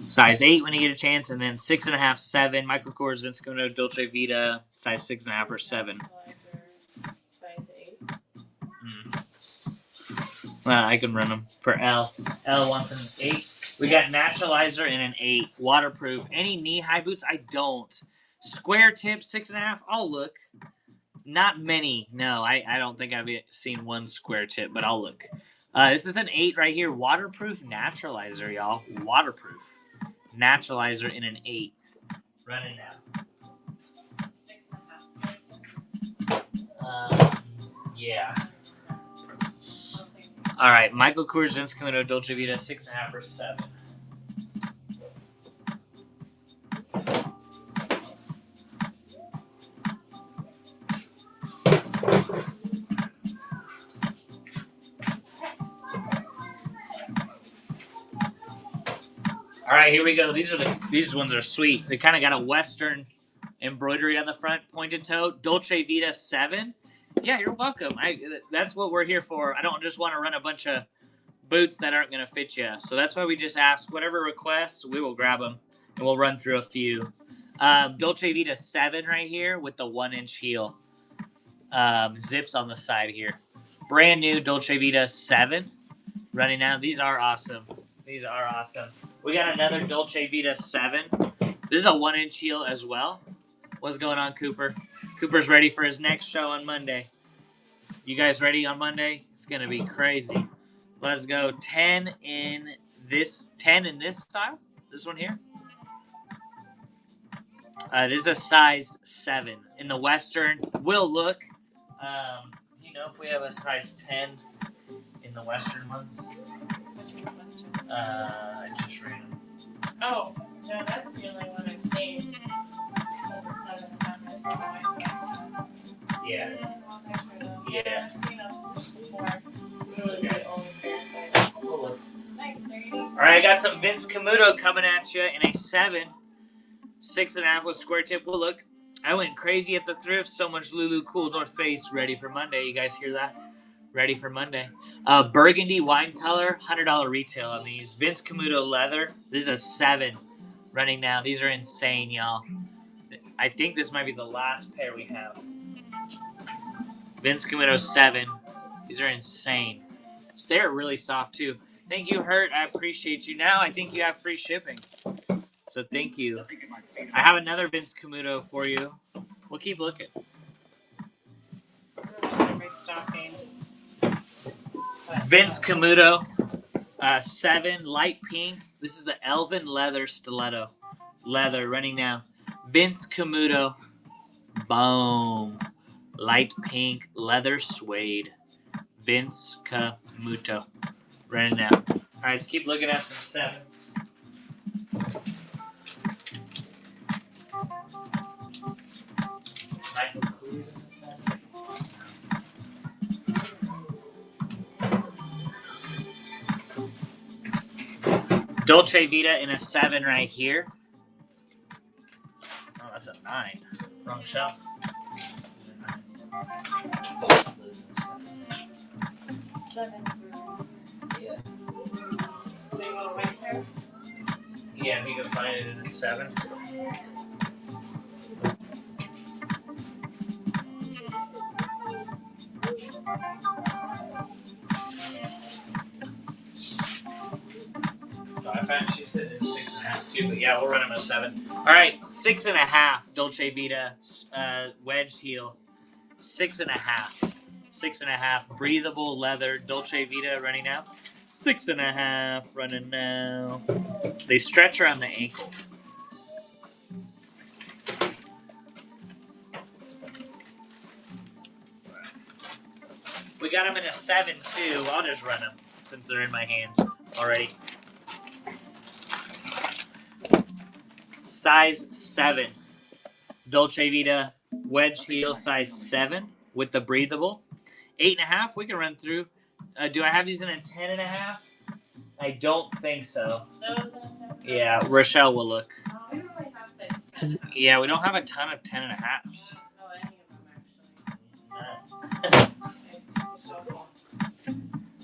size 8 when you get a chance, and then 6.5, 7. Michael Kors, Vince Camuto, Dolce Vita, size 6.5 or 7. Size 8. Well, I can run them for L. L wants an 8. We got naturalizer in an 8. Waterproof. Any knee-high boots? I don't. Square tip, 6.5. I'll look. Not many. No, I don't think I've seen one square tip, but I'll look. This is an 8 right here. Waterproof naturalizer, y'all. Waterproof. Naturalizer in an 8. Running now. 6.5. Yeah. All right, Michael Kors, Vince Camuto, Dolce Vita, 6.5 or 7. All right, here we go. These ones are sweet. They kind of got a Western embroidery on the front, pointed toe. Dolce Vita 7. Yeah, you're welcome. That's what we're here for. I don't just want to run a bunch of boots that aren't going to fit you. So that's why we just ask whatever requests, we will grab them, and we'll run through a few. Dolce Vita 7 right here with the 1-inch heel. Zips on the side here. Brand new Dolce Vita 7 running now. These are awesome. These are awesome. We got another Dolce Vita 7. This is a 1-inch heel as well. What's going on, Cooper? Cooper's ready for his next show on Monday. You guys ready on Monday? It's going to be crazy. Let's go. 10 in this style. This one here. This is a size 7 in the Western. We'll look. Do you know if we have a size 10 in the Western ones? Which one Western? I just ran them. Oh, no, that's the only one I've seen. That's a 7.5. Yeah. That's the ones I tried out. Yeah. I've seen them before. This is really, really old. We'll look. Nice, 30. All right, I got some Vince Camuto coming at you in a 7. 6.5 with square tip. We'll look. I went crazy at the thrift. So much Lulu Cool North Face ready for Monday. You guys hear that? Ready for Monday. Burgundy wine color, $100 retail on these. Vince Camuto leather. This is a 7 running now. These are insane, y'all. I think this might be the last pair we have. Vince Camuto 7. These are insane. So they're really soft too. Thank you, Hurt. I appreciate you. Now I think you have free shipping. So thank you. I have another Vince Camuto for you. We'll keep looking. Restocking. Vince Camuto, 7, light pink. This is the Elvin leather stiletto. Leather, running now. Vince Camuto, boom. Light pink, leather suede. Vince Camuto, running now. All right, let's keep looking at some 7s. Michael Kors in the 7. Dolce Vita in a 7 right here. Oh, that's a 9. Wrong shelf. Yeah. So you want right there? Yeah, if you can find it in a 7. I found she said it was 6.5 too, but yeah, we'll run them a 7. All right, 6.5 Dolce Vita wedge heel. 6.5. 6.5 breathable leather Dolce Vita running now. 6.5 running now. They stretch around the ankle. We got them in a 7 too. I'll just run them since they're in my hands already. Size 7. Dolce Vita wedge heel size 7 with the breathable. 8.5 we can run through. Do I have these in a 10.5? I don't think so. Those in a 10. Yeah, Rochelle will look. We don't really have 6, 10. Yeah, we don't have a ton of 10.5s. No, any of them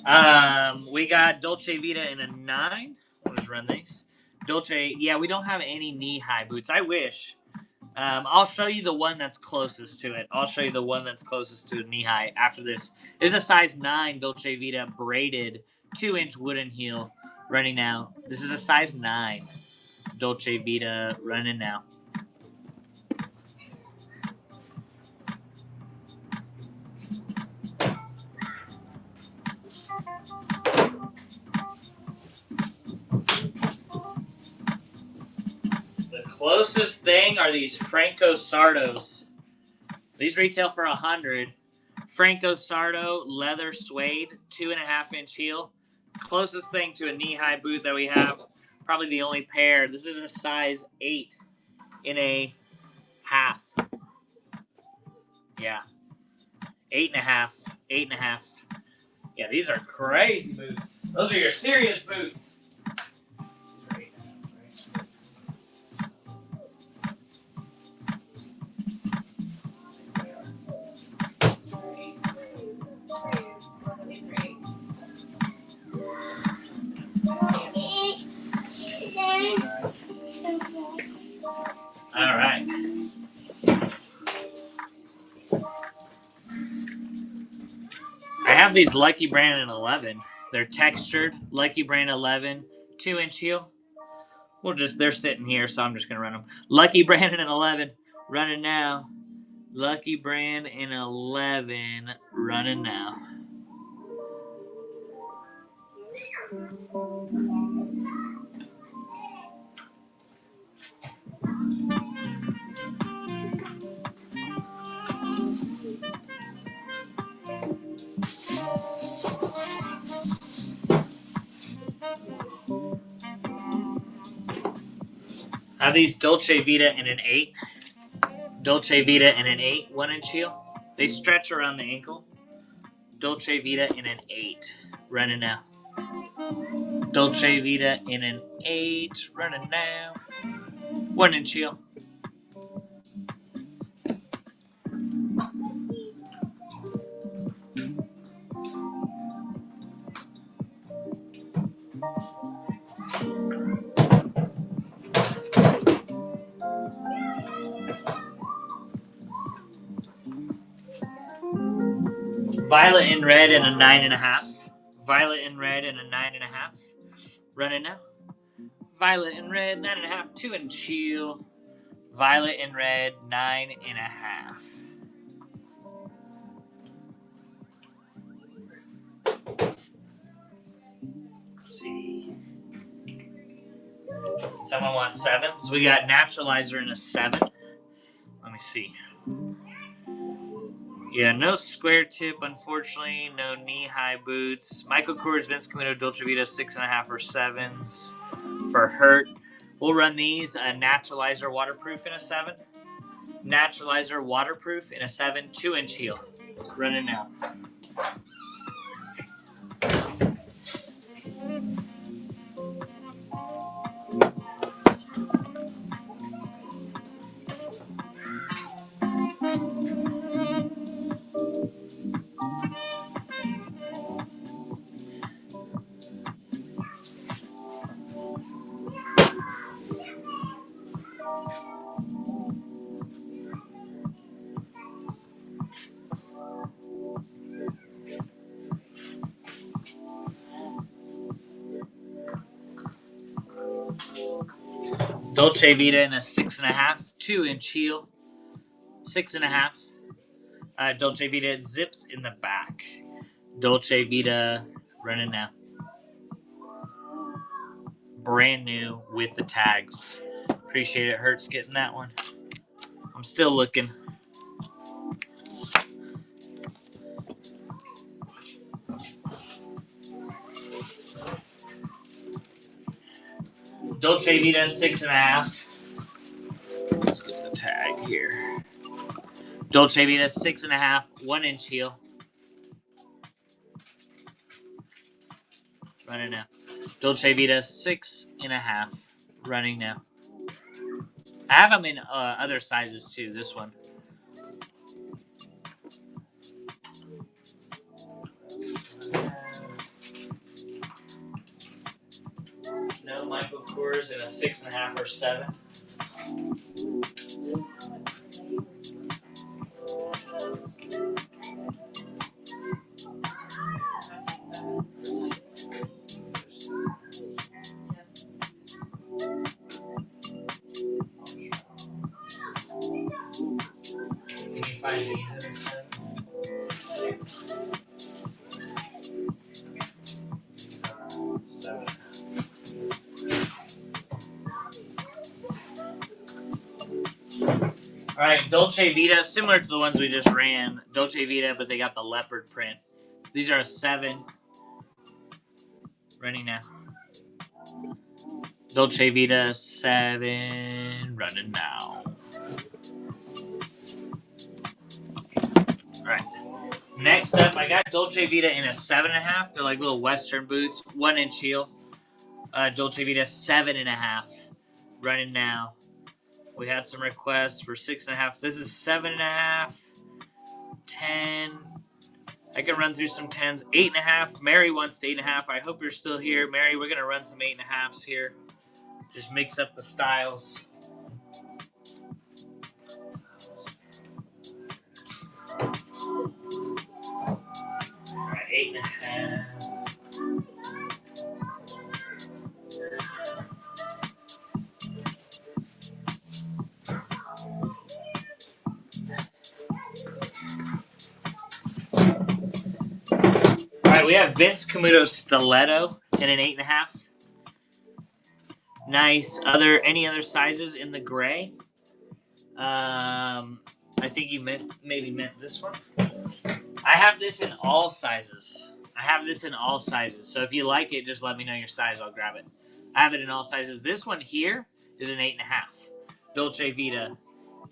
actually. We got Dolce Vita in a 9. We'll just run these. Dolce, yeah, we don't have any knee-high boots. I wish. I'll show you the one that's closest to it. I'll show you the one that's closest to a knee-high after this. This is a size 9 Dolce Vita braided 2-inch wooden heel running now. This is a size 9 Dolce Vita running now. The closest thing are these Franco Sardos. These retail for $100. Franco Sardo leather suede 2.5-inch heel. Closest thing to a knee-high boot that we have. Probably the only pair. This is a size 8 in a half. Yeah. 8.5. 8.5. Yeah, these are crazy boots. Those are your serious boots. These are 8s. All right. I have these Lucky Brand in 11. They're textured. Lucky Brand 11. 2-inch heel. They're sitting here, so I'm just going to run them. Lucky Brand in 11. Running now. Lucky Brand in 11. Running now. I have these Dolce Vita in an 8. Dolce Vita in an 8 1-inch heel. They stretch around the ankle. Dolce Vita in an 8. Running now. Dolce Vita in an 8. Running now. 1-inch heel. Violet in red and a 9.5. Violet in red and a 9.5. Running now. Violet in red, 9.5. 2-inch heel. Violet in red, 9.5. Let's see. Someone wants 7s. We got Naturalizer in a 7. Let me see. Yeah, no square tip, unfortunately. No knee-high boots. Michael Kors, Vince Camuto, Dolce Vita, 6.5 or 7s for Hurt. We'll run these. Naturalizer waterproof in a 7. Naturalizer waterproof in a 7. 2-inch heel. Running now. Dolce Vita in a 6.5, 2-inch heel, 6.5. Dolce Vita zips in the back. Dolce Vita running now. Brand new with the tags. Appreciate it. Hurts getting that one. I'm still looking. Dolce Vita 6.5. Let's get the tag here. Dolce Vita 6.5, 1-inch heel. Running now. Dolce Vita 6.5. Running now. I have them in other sizes too. This one. No Michael Kors in a 6.5 or 7. Can you find these in a 7? These are 7. All right, Dolce Vita, similar to the ones we just ran. Dolce Vita, but they got the leopard print. These are a 7. Running now. Dolce Vita 7. Running now. All right. Next up, I got Dolce Vita in a 7.5. They're like little Western boots, 1-inch heel. Dolce Vita 7.5. Running now. We had some requests for 6.5. This is 7.5. 10. I can run through some 10s. 8.5. Mary wants to 8.5. I hope you're still here. Mary, we're going to run some 8.5s here. Just mix up the styles. All right, 8.5. All right, we have Vince Camuto Stiletto in an 8.5. Nice. Any other sizes in the gray? I think you maybe meant this one. I have this in all sizes. So if you like it, just let me know your size. I'll grab it. I have it in all sizes. This one here is an 8.5. Dolce Vita,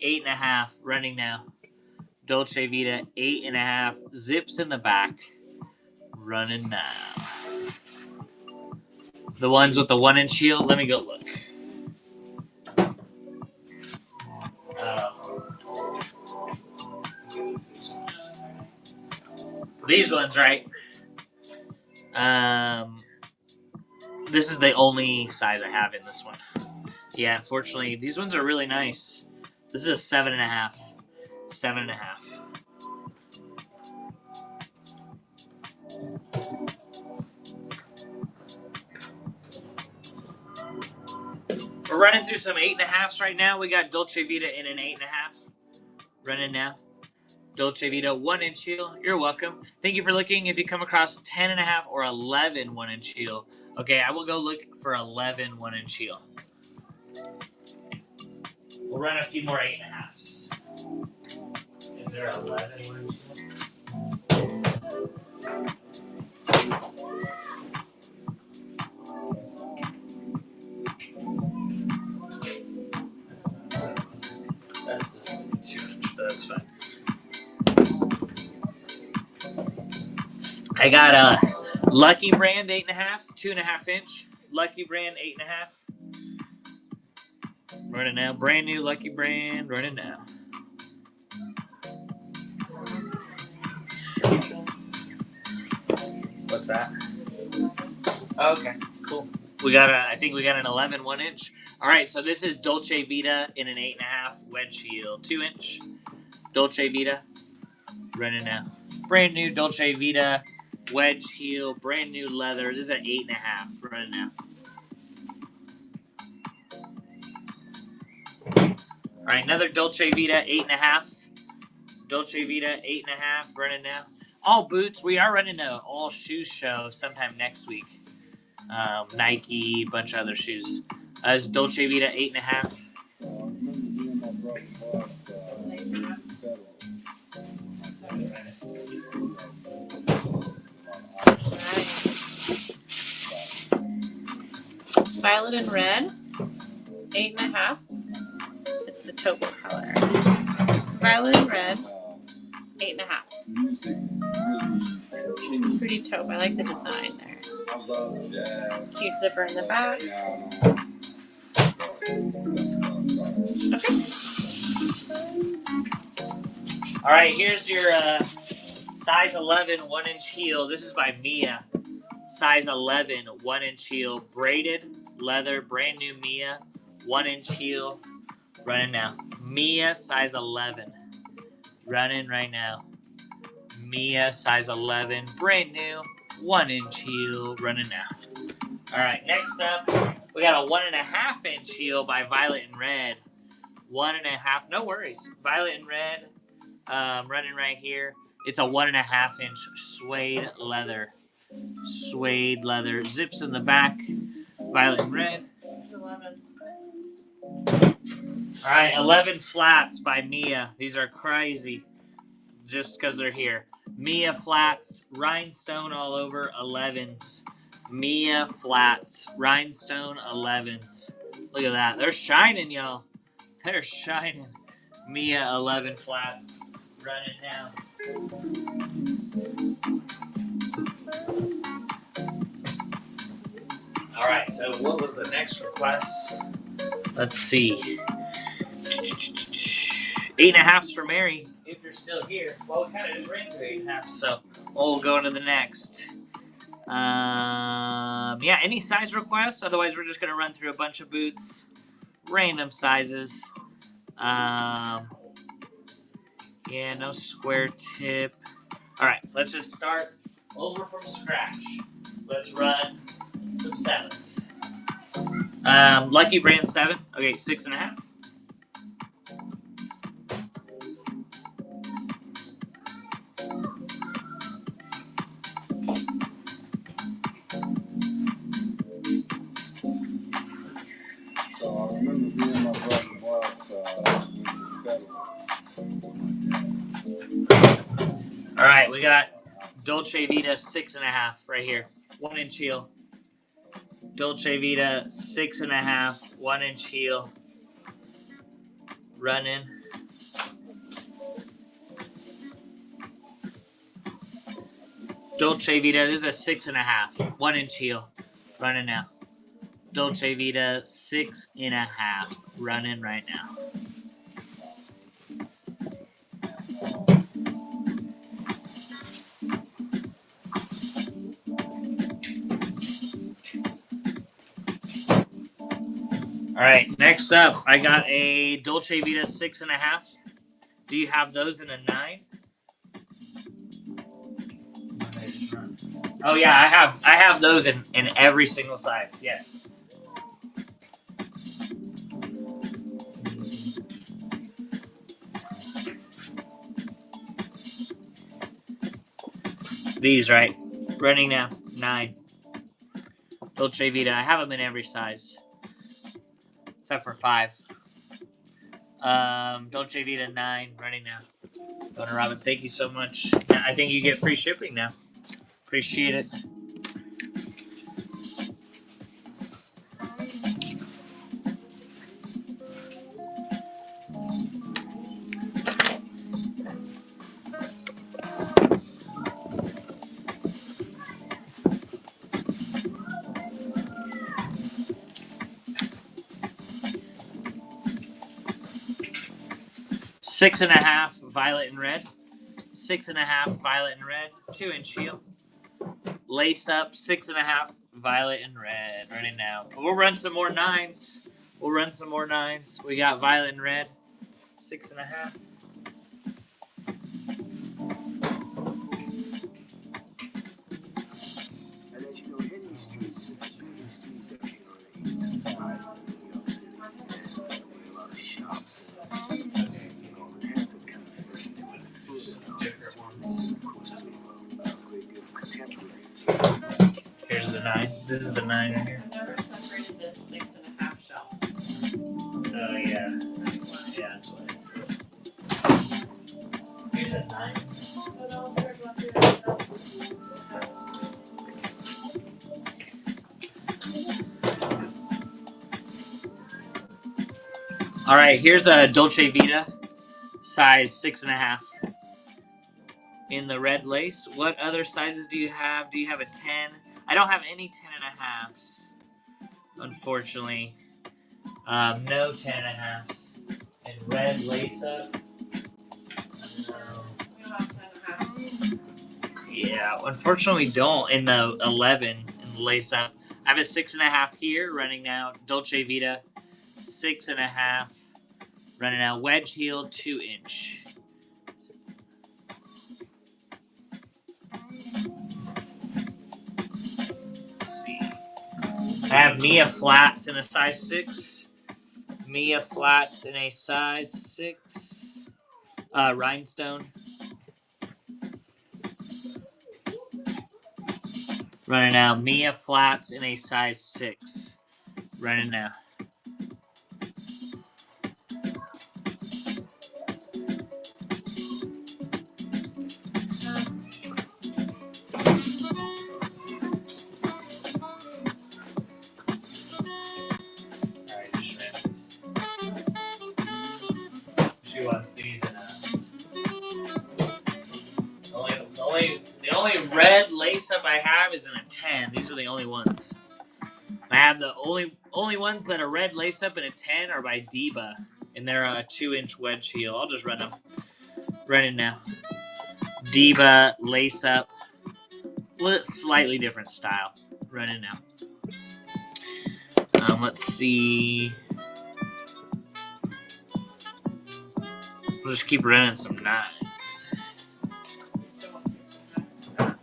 8.5. Running now. Dolce Vita, 8.5. Zips in the back. Running now. The ones with the 1-inch heel. Let me go look. These ones, right? This is the only size I have in this one. Yeah, unfortunately, these ones are really nice. This is a 7.5. 7.5. We're running through some 8.5s right now. We got Dolce Vita in an 8.5. Running now. Dolce Vita 1-inch heel. You're welcome. Thank you for looking. If you come across 10.5 or 11 1-inch heel, okay, I will go look for 11 1-inch heel. We'll run a few more 8.5s. Is there 11 1-inch heel? That's a 2-inch, but that's fine. I got a Lucky Brand 8.5, 2.5-inch. Lucky Brand 8.5. Running now. Brand new Lucky Brand. Running now. What's that? Oh, okay, cool. I think we got an 11 1-inch. All right, so this is Dolce Vita in an 8.5 wedge heel, 2-inch. Dolce Vita. Running now. Brand new Dolce Vita wedge heel, brand new leather. This is an 8.5. Running now. right, another Dolce Vita 8.5. Dolce Vita 8.5 running now. All boots. We are running an all shoes show sometime next week. Nike, bunch of other shoes. Is Dolce Vita 8.5. Violet and red, 8.5. It's the taupe color. Violet and red, 8.5. Pretty taupe. I like the design there. Cute zipper in the back. Okay. All right, here's your size 11 1-inch heel. This is by Mia. Size 11 1-inch heel, braided leather, brand new Mia 1-inch heel. Running now. Mia size 11. Running right now. Mia size 11, brand new 1-inch heel. Running now. All right, next up, we got a 1.5-inch heel by Violet and Red. 1.5, no worries. Violet and Red, running right here. It's a 1.5-inch suede leather. Suede leather. Zips in the back. Violet and Red. 11. All right, 11 flats by Mia. These are crazy just because they're here. Mia flats, rhinestone all over, 11s. Mia flats, rhinestone 11s. Look at that. They're shining, y'all. They're shining. Mia 11 flats. Running now. All right, so what was the next request? Let's see. 8.5s for Mary, if you're still here. Well, we kind of just ran through 8.5, so we'll go into the next. Yeah, any size requests? Otherwise, we're just going to run through a bunch of boots. Random sizes. Yeah, no square tip. All right, let's just start over from scratch. Let's run some 7s. Lucky Brand 7. Okay, 6.5. So I remember being my brother Bob's went to Federal. All right, we got Dolce Vita 6.5 right here. 1-inch heel. Dolce Vita 6.5, 1-inch heel. Running. Dolce Vita, this is a 6.5, 1-inch heel. Running now. Dolce Vita 6.5, running right now. All right, next up, I got a Dolce Vita 6.5. Do you have those in a 9? Oh yeah, I have those in every single size. Yes. These, right? Running now. 9. Dolce Vita. I have them in every size. Except for 5. Dolce Vita 9. Running now. Donna Robin, thank you so much. I think you get free shipping now. Appreciate it. Six and a half, violet and red. 6.5, violet and red. 2-inch heel. Lace up, 6.5, violet and red. Running now. We'll run some more 9s. We got violet and red. 6.5. 9. This is the 9 right here. I've never separated this 6.5 shell. Oh yeah. That's why. Yeah, that's what it's. Here's a 9. But also we're going through the 6.5s. All right, here's a Dolce Vita, size 6.5. In the red lace. What other sizes do you have? Do you have a 10? I don't have any 10.5s, unfortunately. No 10.5s. And red lace up. No. We don't have 10.5s. Yeah, unfortunately we don't in the 11 in the lace up. I have a 6.5 here running now. Dolce Vita, 6.5 running out. Wedge heel, 2-inch. Let's see. I have Mia flats in a size 6. Mia flats in a size 6. Rhinestone. Running out. Mia flats in a size 6. Running now. Alright, just ran these. She wants these in a. The only red lace up I have is in a 10. These are the only ones. I have the only ones that are red lace up in a 10 are by Diva, and they're a 2-inch wedge heel. I'll just run them. Running now. Diva lace up, slightly different style. Running now. Let's see. We'll just keep running some 9s. You still want 6.5s.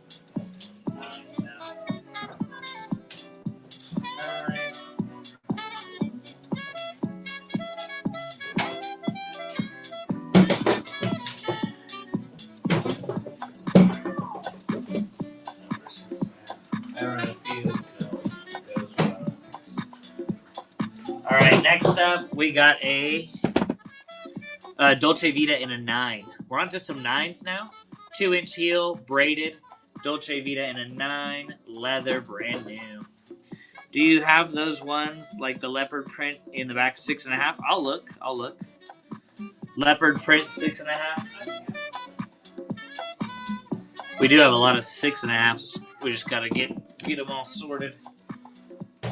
All right, next up we got a Dolce Vita in a 9. We're on to some 9s now. 2-inch heel, braided. Dolce Vita in a 9, leather, brand new. Do you have those ones like the leopard print in the back 6.5? I'll look. Leopard print 6.5. We do have a lot of 6.5s. We just gotta get them all sorted.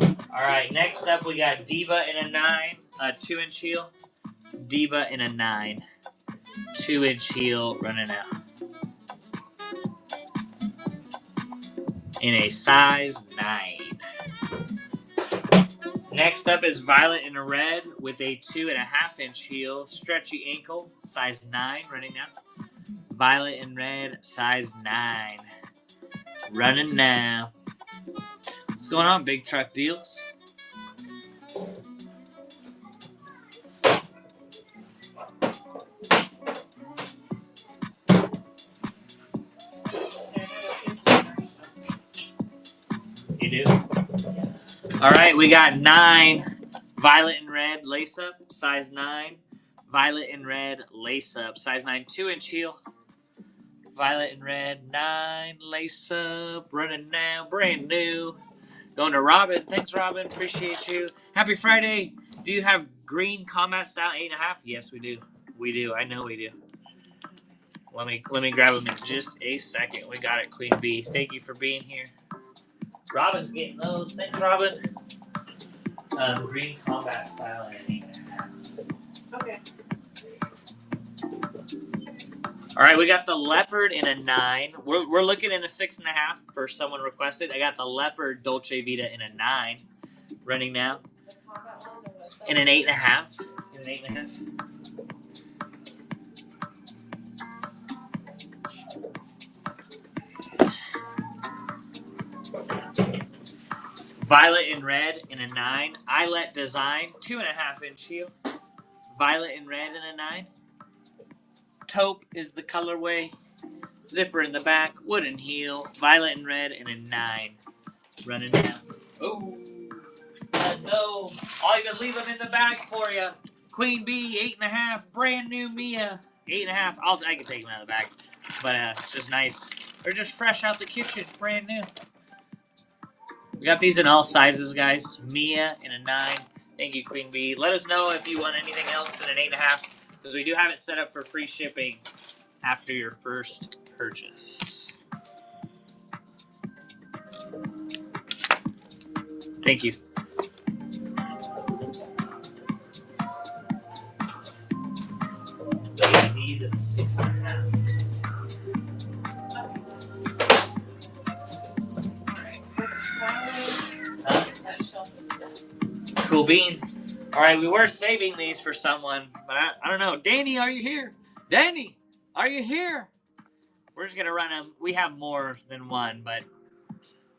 All right, next up we got Diva in a 9, a 2-inch heel. Diva in a 9, 2-inch heel, running out. In a size 9. Next up is Violet in a red with a 2.5-inch heel, stretchy ankle, size 9, running now. Violet in red, size 9. Running now. What's going on, Big Truck Deals? You do? Yes. All right, we got 9 Violet in red lace up, size 9. Violet in red lace up, size 9, 2-inch heel. Violet and red 9 lace up, running now, brand new. Going to Robin. Thanks, Robin. Appreciate you. Happy Friday. Do you have green combat style 8.5? Yes, we do. We do. I know we do. Let me grab them in just a second. We got it, Queen Bee. Thank you for being here. Robin's getting those. Thanks, Robin. Green combat style and 8.5. Okay. All right, we got the leopard in a 9. We're looking in a 6.5 for someone requested. I got the leopard Dolce Vita in a 9, running now. The combat ones and what's that? In an 8.5. In an 8.5. Violet in red in a 9. Eyelet design, 2.5-inch heel. Violet in red in a 9. Taupe is the colorway. Zipper in the back, wooden heel. Violet and red in a 9. running down. Oh, let's go. I'll even leave them in the bag for you. Queen Bee, 8.5. Brand new Mia, 8.5. I can take them out of the bag, but it's just nice. They're just fresh out the kitchen, brand new. We got these in all sizes, guys. Mia in a 9. Thank you, Queen Bee. Let us know if you want anything else in an 8.5, because we do have it set up for free shipping after your first purchase. Thank you. These in the 6.5. Cool beans. All right, we were saving these for someone, but I don't know. Danny, are you here? Danny, are you here? We're just going to run them. We have more than one, but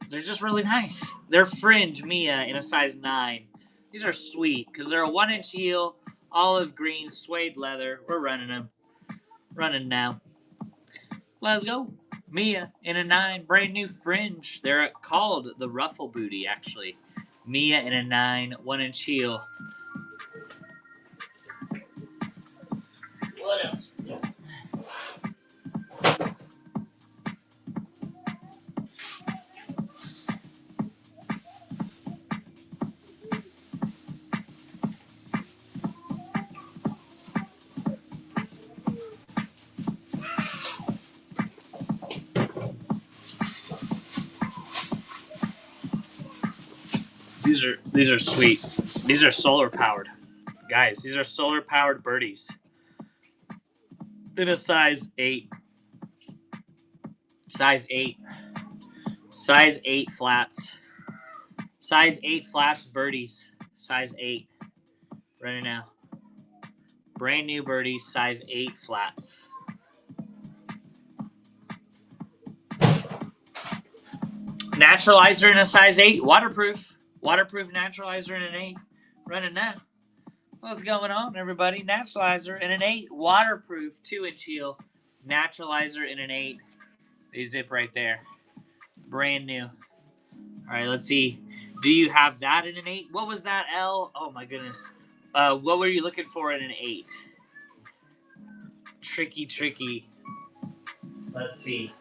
they're just really nice. They're fringe Mia in a size 9. These are sweet because they're a 1-inch heel, olive green, suede leather. We're running them. Running now. Let's go. Mia in a 9. Brand new fringe. They're called the Ruffle Booty, actually. Mia in a 9. 1-inch heel. What else? These are sweet. These are solar powered. Guys, these are solar powered birdies. In a size 8. Size 8. Size 8 flats. Size 8 flats birdies. Size 8. Running now. Brand new birdies, size 8 flats. Naturalizer in a size 8. Waterproof. Waterproof naturalizer in an 8. Running now. What's going on, everybody? Naturalizer in an 8. Waterproof 2-inch heel. Naturalizer in an 8. They zip right there. Brand new. All right, let's see. Do you have that in an 8? What was that, L? Oh, my goodness. What were you looking for in an 8? Tricky. Let's see.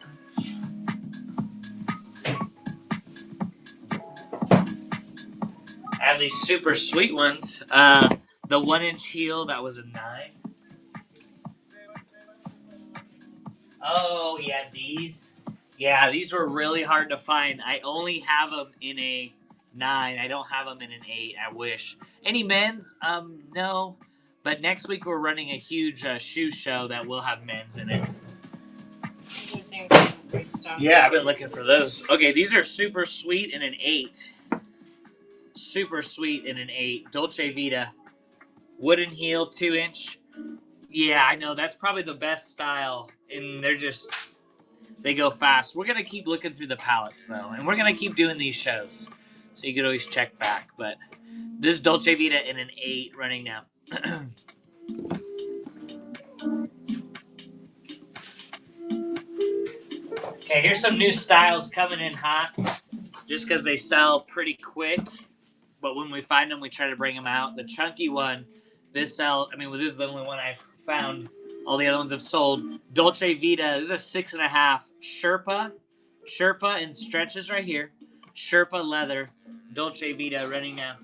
I have these super sweet ones. The 1-inch heel, that was a 9. Oh, yeah, these. Yeah, these were really hard to find. I only have them in a 9. I don't have them in an 8. I wish. Any men's? No. But next week we're running a huge shoe show that will have men's in it. Yeah, I've been looking for those. Okay, these are super sweet in an 8. Super sweet in an 8. Dolce Vita. Wooden heel, 2-inch. Yeah, I know. That's probably the best style. And they go fast. We're going to keep looking through the palettes, though. And we're going to keep doing these shows. So you can always check back. But this is Dolce Vita in an 8 running now. Okay, here's some new styles coming in hot. Just because they sell pretty quick. But when we find them, we try to bring them out. The chunky one, this is the only one I found. All the other ones have sold. Dolce Vita, this is a 6.5. Sherpa and stretches right here. Sherpa leather. Dolce Vita running now.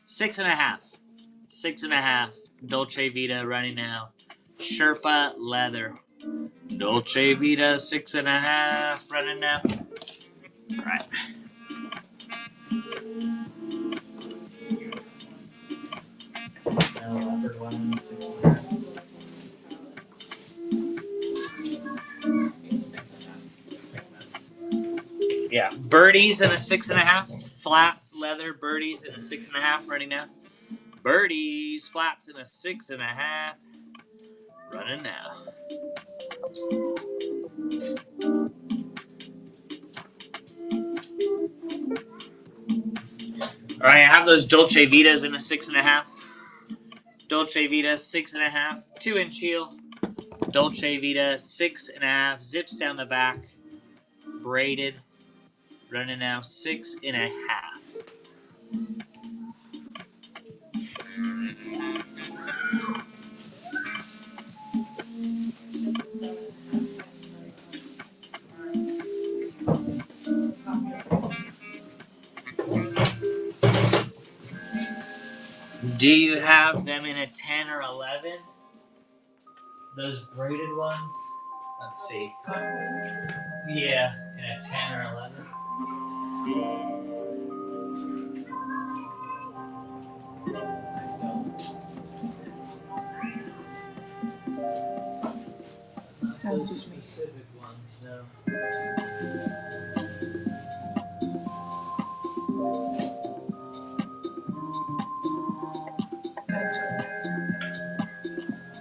6.5. 6.5. Dolce Vita running now. Sherpa leather. Dolce Vita 6.5 running now. All right. Yeah, birdies in a 6.5. Flats leather birdies in a 6.5 running now. Birdies flats in a 6.5 running now. All right, I have those Dolce Vitas in a 6.5. Dolce Vita 6.5, 2-inch heel. Dolce Vita 6.5, zips down the back, braided. Running now 6.5. Do you have them in a 10 or 11? Those braided ones? Let's see. Yeah, in a 10 or 11. Those specific ones, no.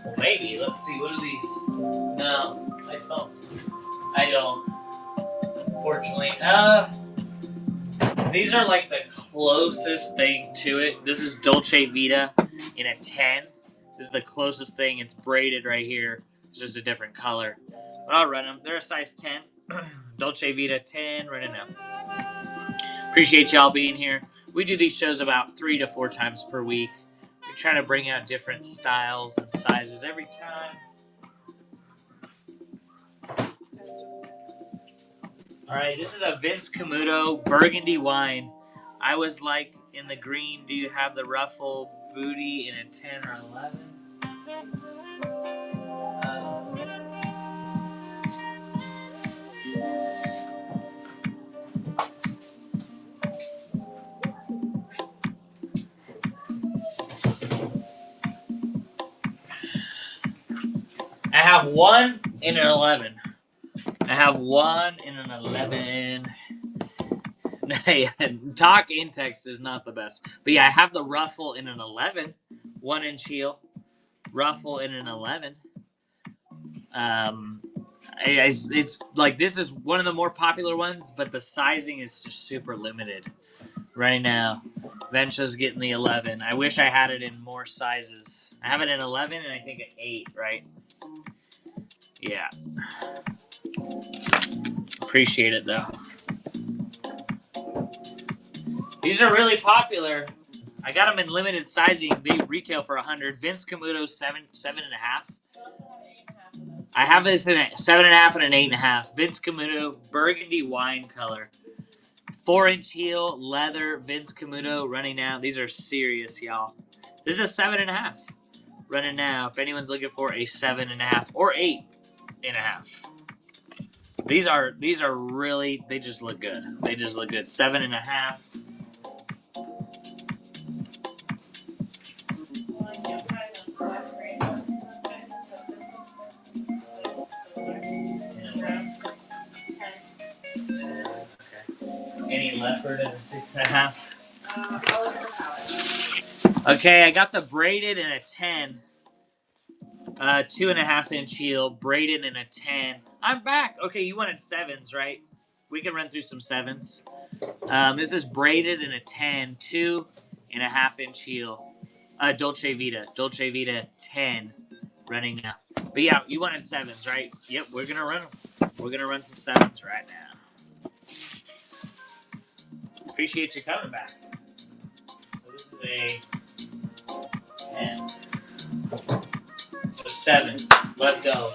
Well, maybe. Let's see. What are these? No, I don't. I don't. Unfortunately. These are like the closest thing to it. This is Dolce Vita in a 10. This is the closest thing. It's braided right here. It's just a different color. But I'll run them. They're a size 10. Dolce Vita 10, running now. Appreciate y'all being here. We do these shows about 3 to 4 times per week. We try to bring out different styles and sizes every time. All right, this is a Vince Camuto burgundy wine. I was like in the green. Do you have the ruffle booty in a 10 or 11? I have one in an 11. I have one in an 11. Talk in text is not the best. But yeah, I have the ruffle in an 11. 1 inch heel. Ruffle in an 11. It's like this is one of the more popular ones, but the sizing is just super limited right now. Vencha's getting the 11. I wish I had it in more sizes. I have it in 11 and I think an 8, right? Yeah. Appreciate it though. These are really popular. I got them in limited sizing. They retail for 100. Vince Camuto 7.5. I have this in a 7.5 and an 8.5. Vince Camuto burgundy wine color. 4 inch heel leather. Vince Camuto running now. These are serious, y'all. This is a 7.5 running now. If anyone's looking for a 7.5 or 8.5. These are really, they just look good. They just look good. 7.5. Any leopard in a 6.5? Okay, I got the braided in a 10. 2.5 inch heel, braided in a 10. I'm back. Okay, you wanted 7s, right? We can run through some 7s. This is braided in a 10, 2.5 inch heel. Dolce Vita 10 running now. But yeah, you wanted 7s, right? Yep, we're gonna run them. We're gonna run some 7s right now. Appreciate you coming back. So this is a 10. So 7s. Let's go.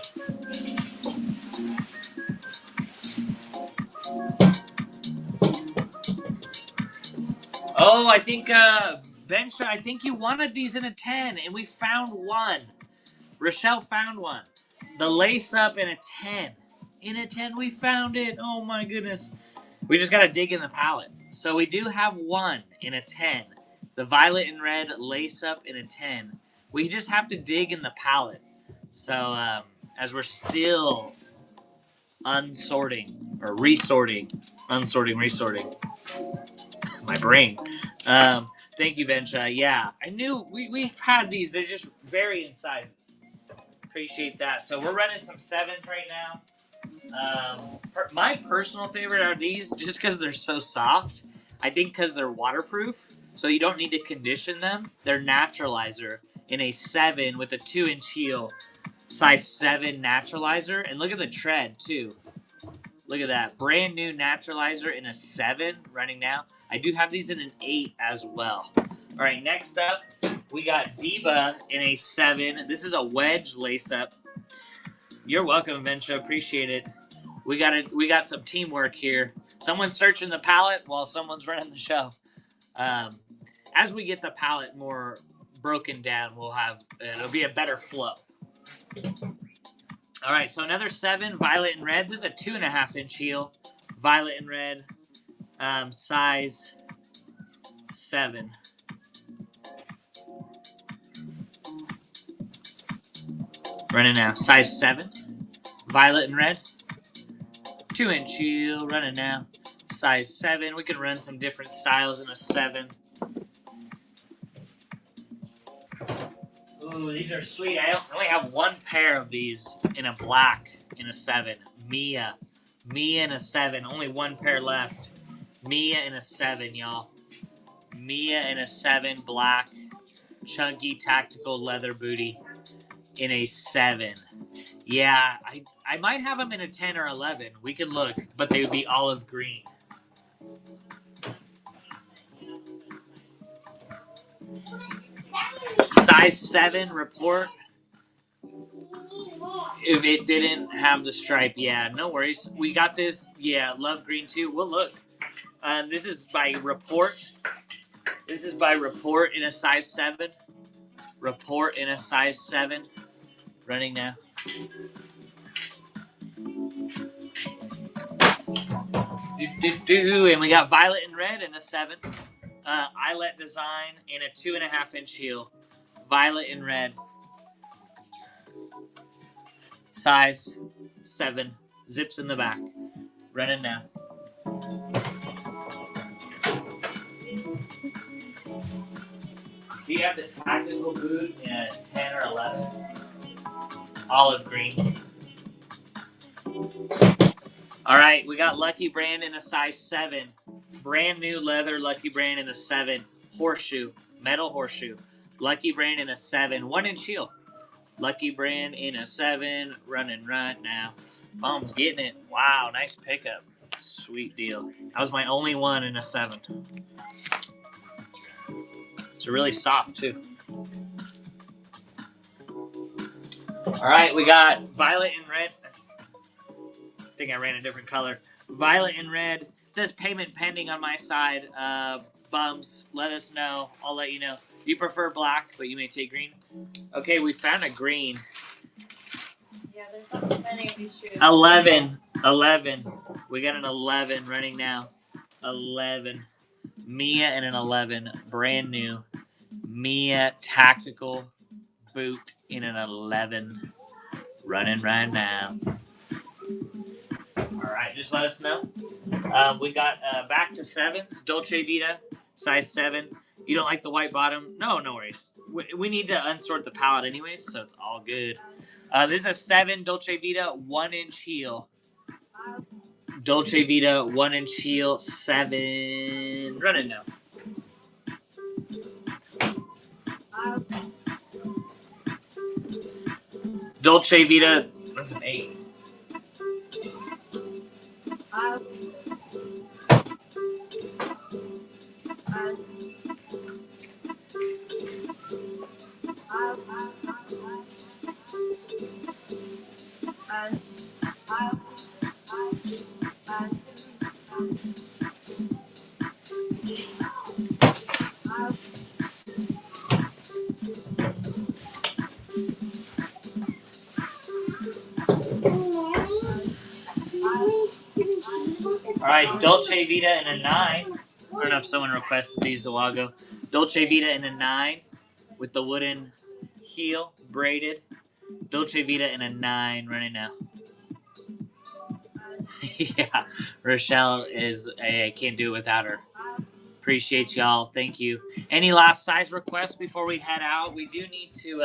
Oh, I think Venture, I think you wanted these in a 10, and we found one. Rochelle found one. The lace up in a 10. In a 10, we found it. Oh my goodness. We just gotta dig in the palette. So we do have one in a 10. The violet and red lace up in a 10. We just have to dig in the palette. So as we're still unsorting or resorting, resorting. My brain. Thank you, Vencha. Yeah, I knew we've had these. They just vary in sizes. Appreciate that. So we're running some 7s right now. My personal favorite are these just because they're so soft. I think because they're waterproof, so you don't need to condition them. They're naturalizer in a 7 with a 2 inch heel, size 7 naturalizer. And look at the tread too. Look at that. Brand new naturalizer in a 7 running now. I do have these in an 8 as well. All right, next up, we got Diva in a 7. This is a wedge lace-up. You're welcome, Venture. Appreciate it. We got some teamwork here. Someone's searching the palette while someone's running the show. As we get the palette more broken down, it'll be a better flow. All right, so another 7, violet and red. This is a 2.5-inch heel, violet and red, size 7. Running now, size 7, violet and red, 2-inch heel. Running now, size 7. We can run some different styles in a 7. Ooh, these are sweet. I only have one pair of these in a black in a 7. Mia in a 7. Only one pair left. Mia in a 7, y'all. Mia in a 7, black, chunky tactical leather booty in a 7. Yeah, I might have them in a 10 or 11. We can look, but they would be olive green. Size 7 report. If it didn't have the stripe, yeah, no worries. We got this. Yeah, love green too. We'll look. This is by report. This is by report in a size 7. Report in a size 7. Running now. And we got violet and red in a 7. Eyelet design in a 2.5-inch heel. Violet and red. Size 7. Zips in the back. Running now. Do you have the tactical boot in a 10 or 11? Olive green. All right, we got Lucky Brand in a size 7. Brand new leather Lucky Brand in a 7. Horseshoe, metal horseshoe. Lucky Brand in a 7. 1-inch heel. Lucky Brand in a 7. Running right now. Mom's getting it. Wow, nice pickup. Sweet deal. That was my only one in a 7. It's really soft too. All right, we got violet and red. I think I ran a different color. Violet and red. It says payment pending on my side. Bums, let us know. I'll let you know. You prefer black, but you may take green. Okay, we found a green. Yeah, there's not many of these shoes. 11. We got an 11 running now. 11. Mia in an 11. Brand new. Mia tactical boot in an 11. Running right now. All right, just let us know. We got back to 7s. Dolce Vita, size 7. You don't like the white bottom? No worries. We need to unsort the palette anyways, so it's all good. This is a 7 Dolce Vita 1-inch heel. Dolce Vita 1-inch heel 7. Running now. Dolce Vita, that's an 8. All right, Dolce Vita in a 9. I don't know if someone requested these a while ago. Dolce Vita in a 9 with the wooden heel, braided. Dolce Vita in a 9 running now. Yeah, Rochelle I can't do it without her. Appreciate y'all. Thank you. Any last size requests before we head out? We do need to,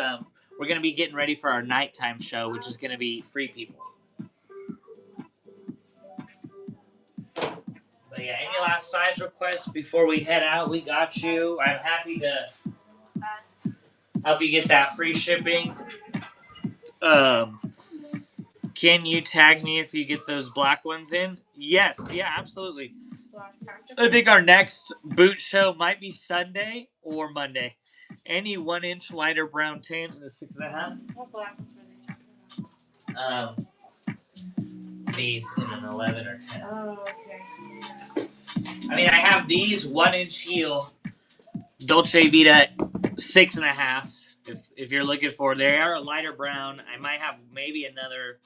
we're going to be getting ready for our nighttime show, which is going to be Free People. But yeah, any last size requests before we head out? We got you. I'm happy to help you get that free shipping. Keep Can you tag me if you get those black ones in? Yes, yeah, absolutely. Black practical. I think our next boot show might be Sunday or Monday. Any 1 inch lighter brown tan in a 6.5. What black ones were they talking about? These in an 11 or 10. Oh, okay. I mean, I have these 1 inch heel Dolce Vita 6.5. If you're looking for, they are a lighter brown. I might have maybe another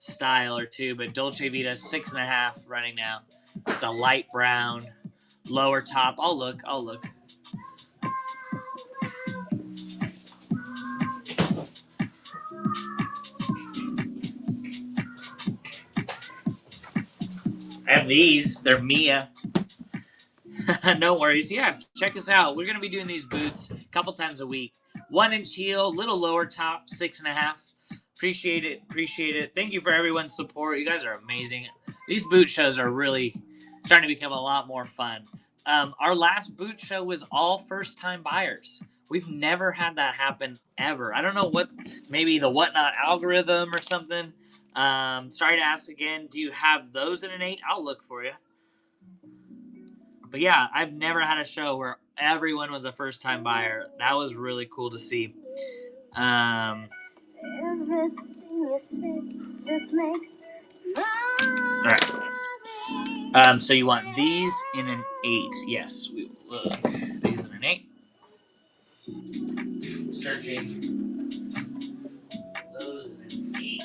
style or two, but Dolce Vita 6.5 running now. It's a light brown, lower top. I'll look. I have these. They're Mia. No worries. Yeah, check us out. We're gonna be doing these boots a couple times a week. 1 inch heel, little lower top, 6.5. Appreciate it. Thank you for everyone's support. You guys are amazing. These boot shows are really starting to become a lot more fun. Our last boot show was all first-time buyers. We've never had that happen ever. I don't know what, maybe the Whatnot algorithm or something. Sorry to ask again. Do you have those in an 8? I'll look for you. But yeah, I've never had a show where everyone was a first-time buyer. That was really cool to see. Alright. So you want these in an 8. Yes, we will look. These in an 8. Searching. Those in an 8.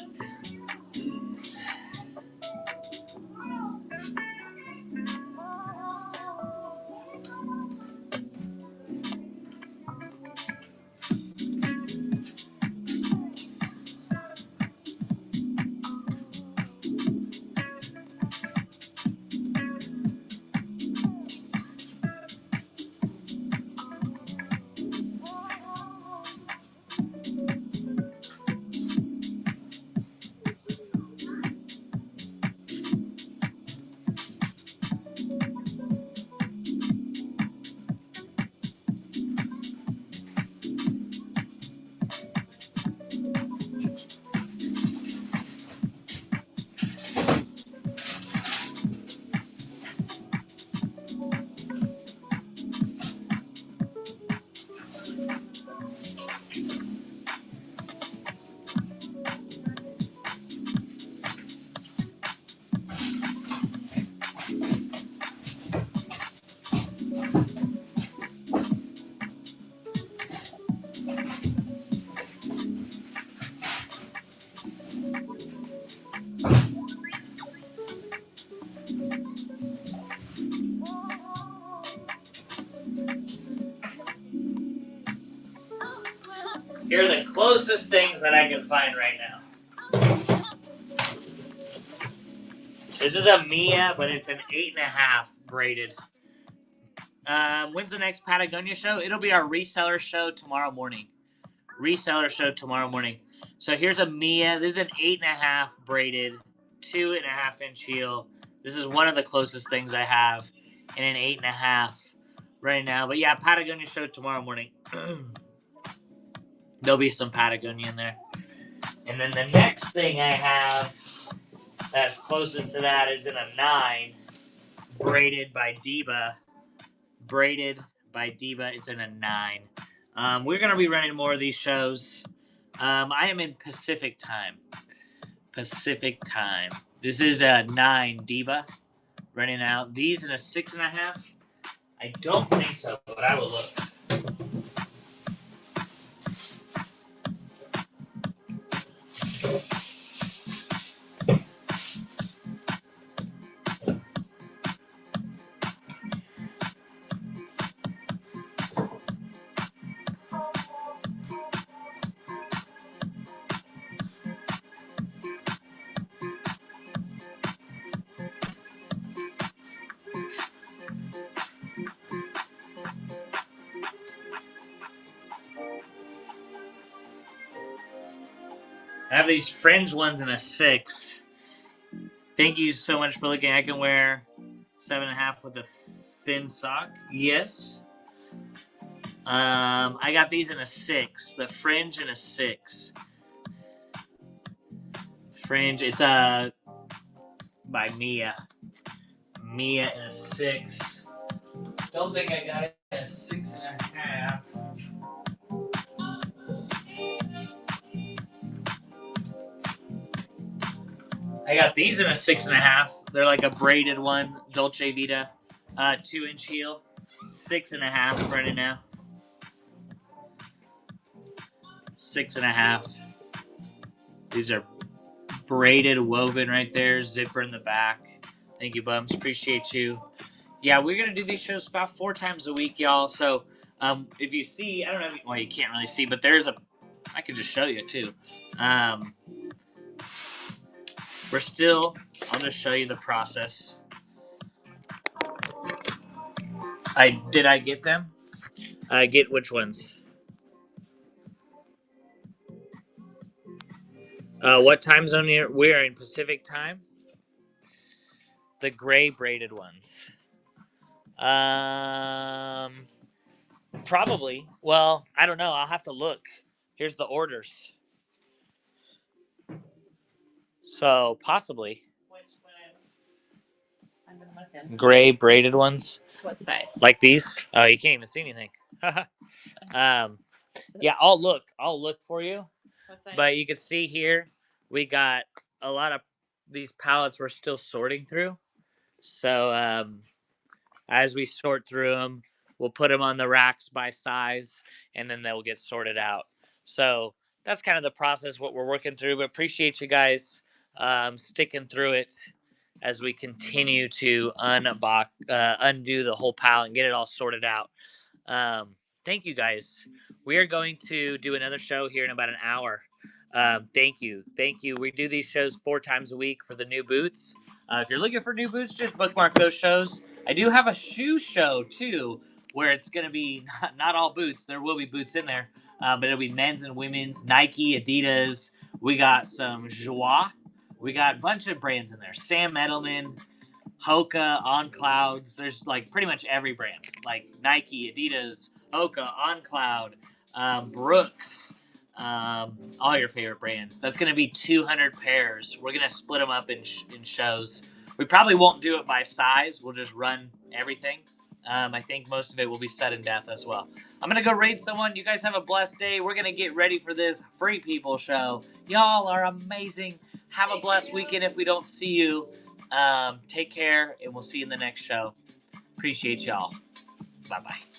Here are the closest things that I can find right now. This is a Mia, but it's an 8.5 braided. When's the next Patagonia show? It'll be our reseller show tomorrow morning. So here's a Mia. This is an 8.5 braided, 2.5 inch heel. This is one of the closest things I have in an 8.5 right now. But yeah, Patagonia show tomorrow morning. There'll be some Patagonia in there. And then the next thing I have that's closest to that is in a 9, braided by Diva. It's in a 9. We're going to be running more of these shows. I am in Pacific time. This is a 9 Diva running out. These in a 6.5. I don't think so, but I will look. I have these fringe ones in a 6. Thank you so much for looking. I can wear 7.5 with a thin sock. Yes. I got these in a 6. The fringe in a 6. fringe. It's by Mia. Mia in a 6. Don't think I got it in a 6.5. I got these in a 6.5. They're like a braided one, Dolce Vita, 2-inch heel, 6.5 right now. 6.5. These are braided, woven right there, zipper in the back. Thank you, Bums. Appreciate you. Yeah, we're gonna do these shows about 4 times a week, y'all. So, if you see, I don't know, well, you can't really see, but there's a. I could just show you too. We're still. I'll just show you the process. Did I get them? Get which ones? What time zone we're in? Pacific time. The gray braided ones. Probably. Well, I don't know. I'll have to look. Here's the orders. So possibly. Which one? I've been looking. Gray braided ones. What size? Like these? Oh, you can't even see anything. Yeah, I'll look. I'll look for you. What size? But you can see here, we got a lot of these pallets we're still sorting through. So as we sort through them, we'll put them on the racks by size, and then they'll get sorted out. So that's kind of the process, what we're working through. But appreciate you guys sticking through it as we continue to undo the whole pallet and get it all sorted out. Thank you, guys. We are going to do another show here in about an hour. Thank you. We do these shows 4 times a week for the new boots. If you're looking for new boots, just bookmark those shows. I do have a shoe show too, where it's going to be not all boots. There will be boots in there, but it'll be men's and women's. Nike, Adidas. We got some Joie. We got a bunch of brands in there. Sam Edelman, Hoka, On Clouds. There's like pretty much every brand, like Nike, Adidas, Hoka, On Cloud, Brooks. All your favorite brands. That's going to be 200 pairs. We're going to split them up in shows. We probably won't do it by size. We'll just run everything. I think most of it will be sudden death as well. I'm going to go raid someone. You guys have a blessed day. We're going to get ready for this Free People show. Y'all are amazing. Have a blessed weekend if we don't see you. Take care, and we'll see you in the next show. Appreciate y'all. Bye-bye.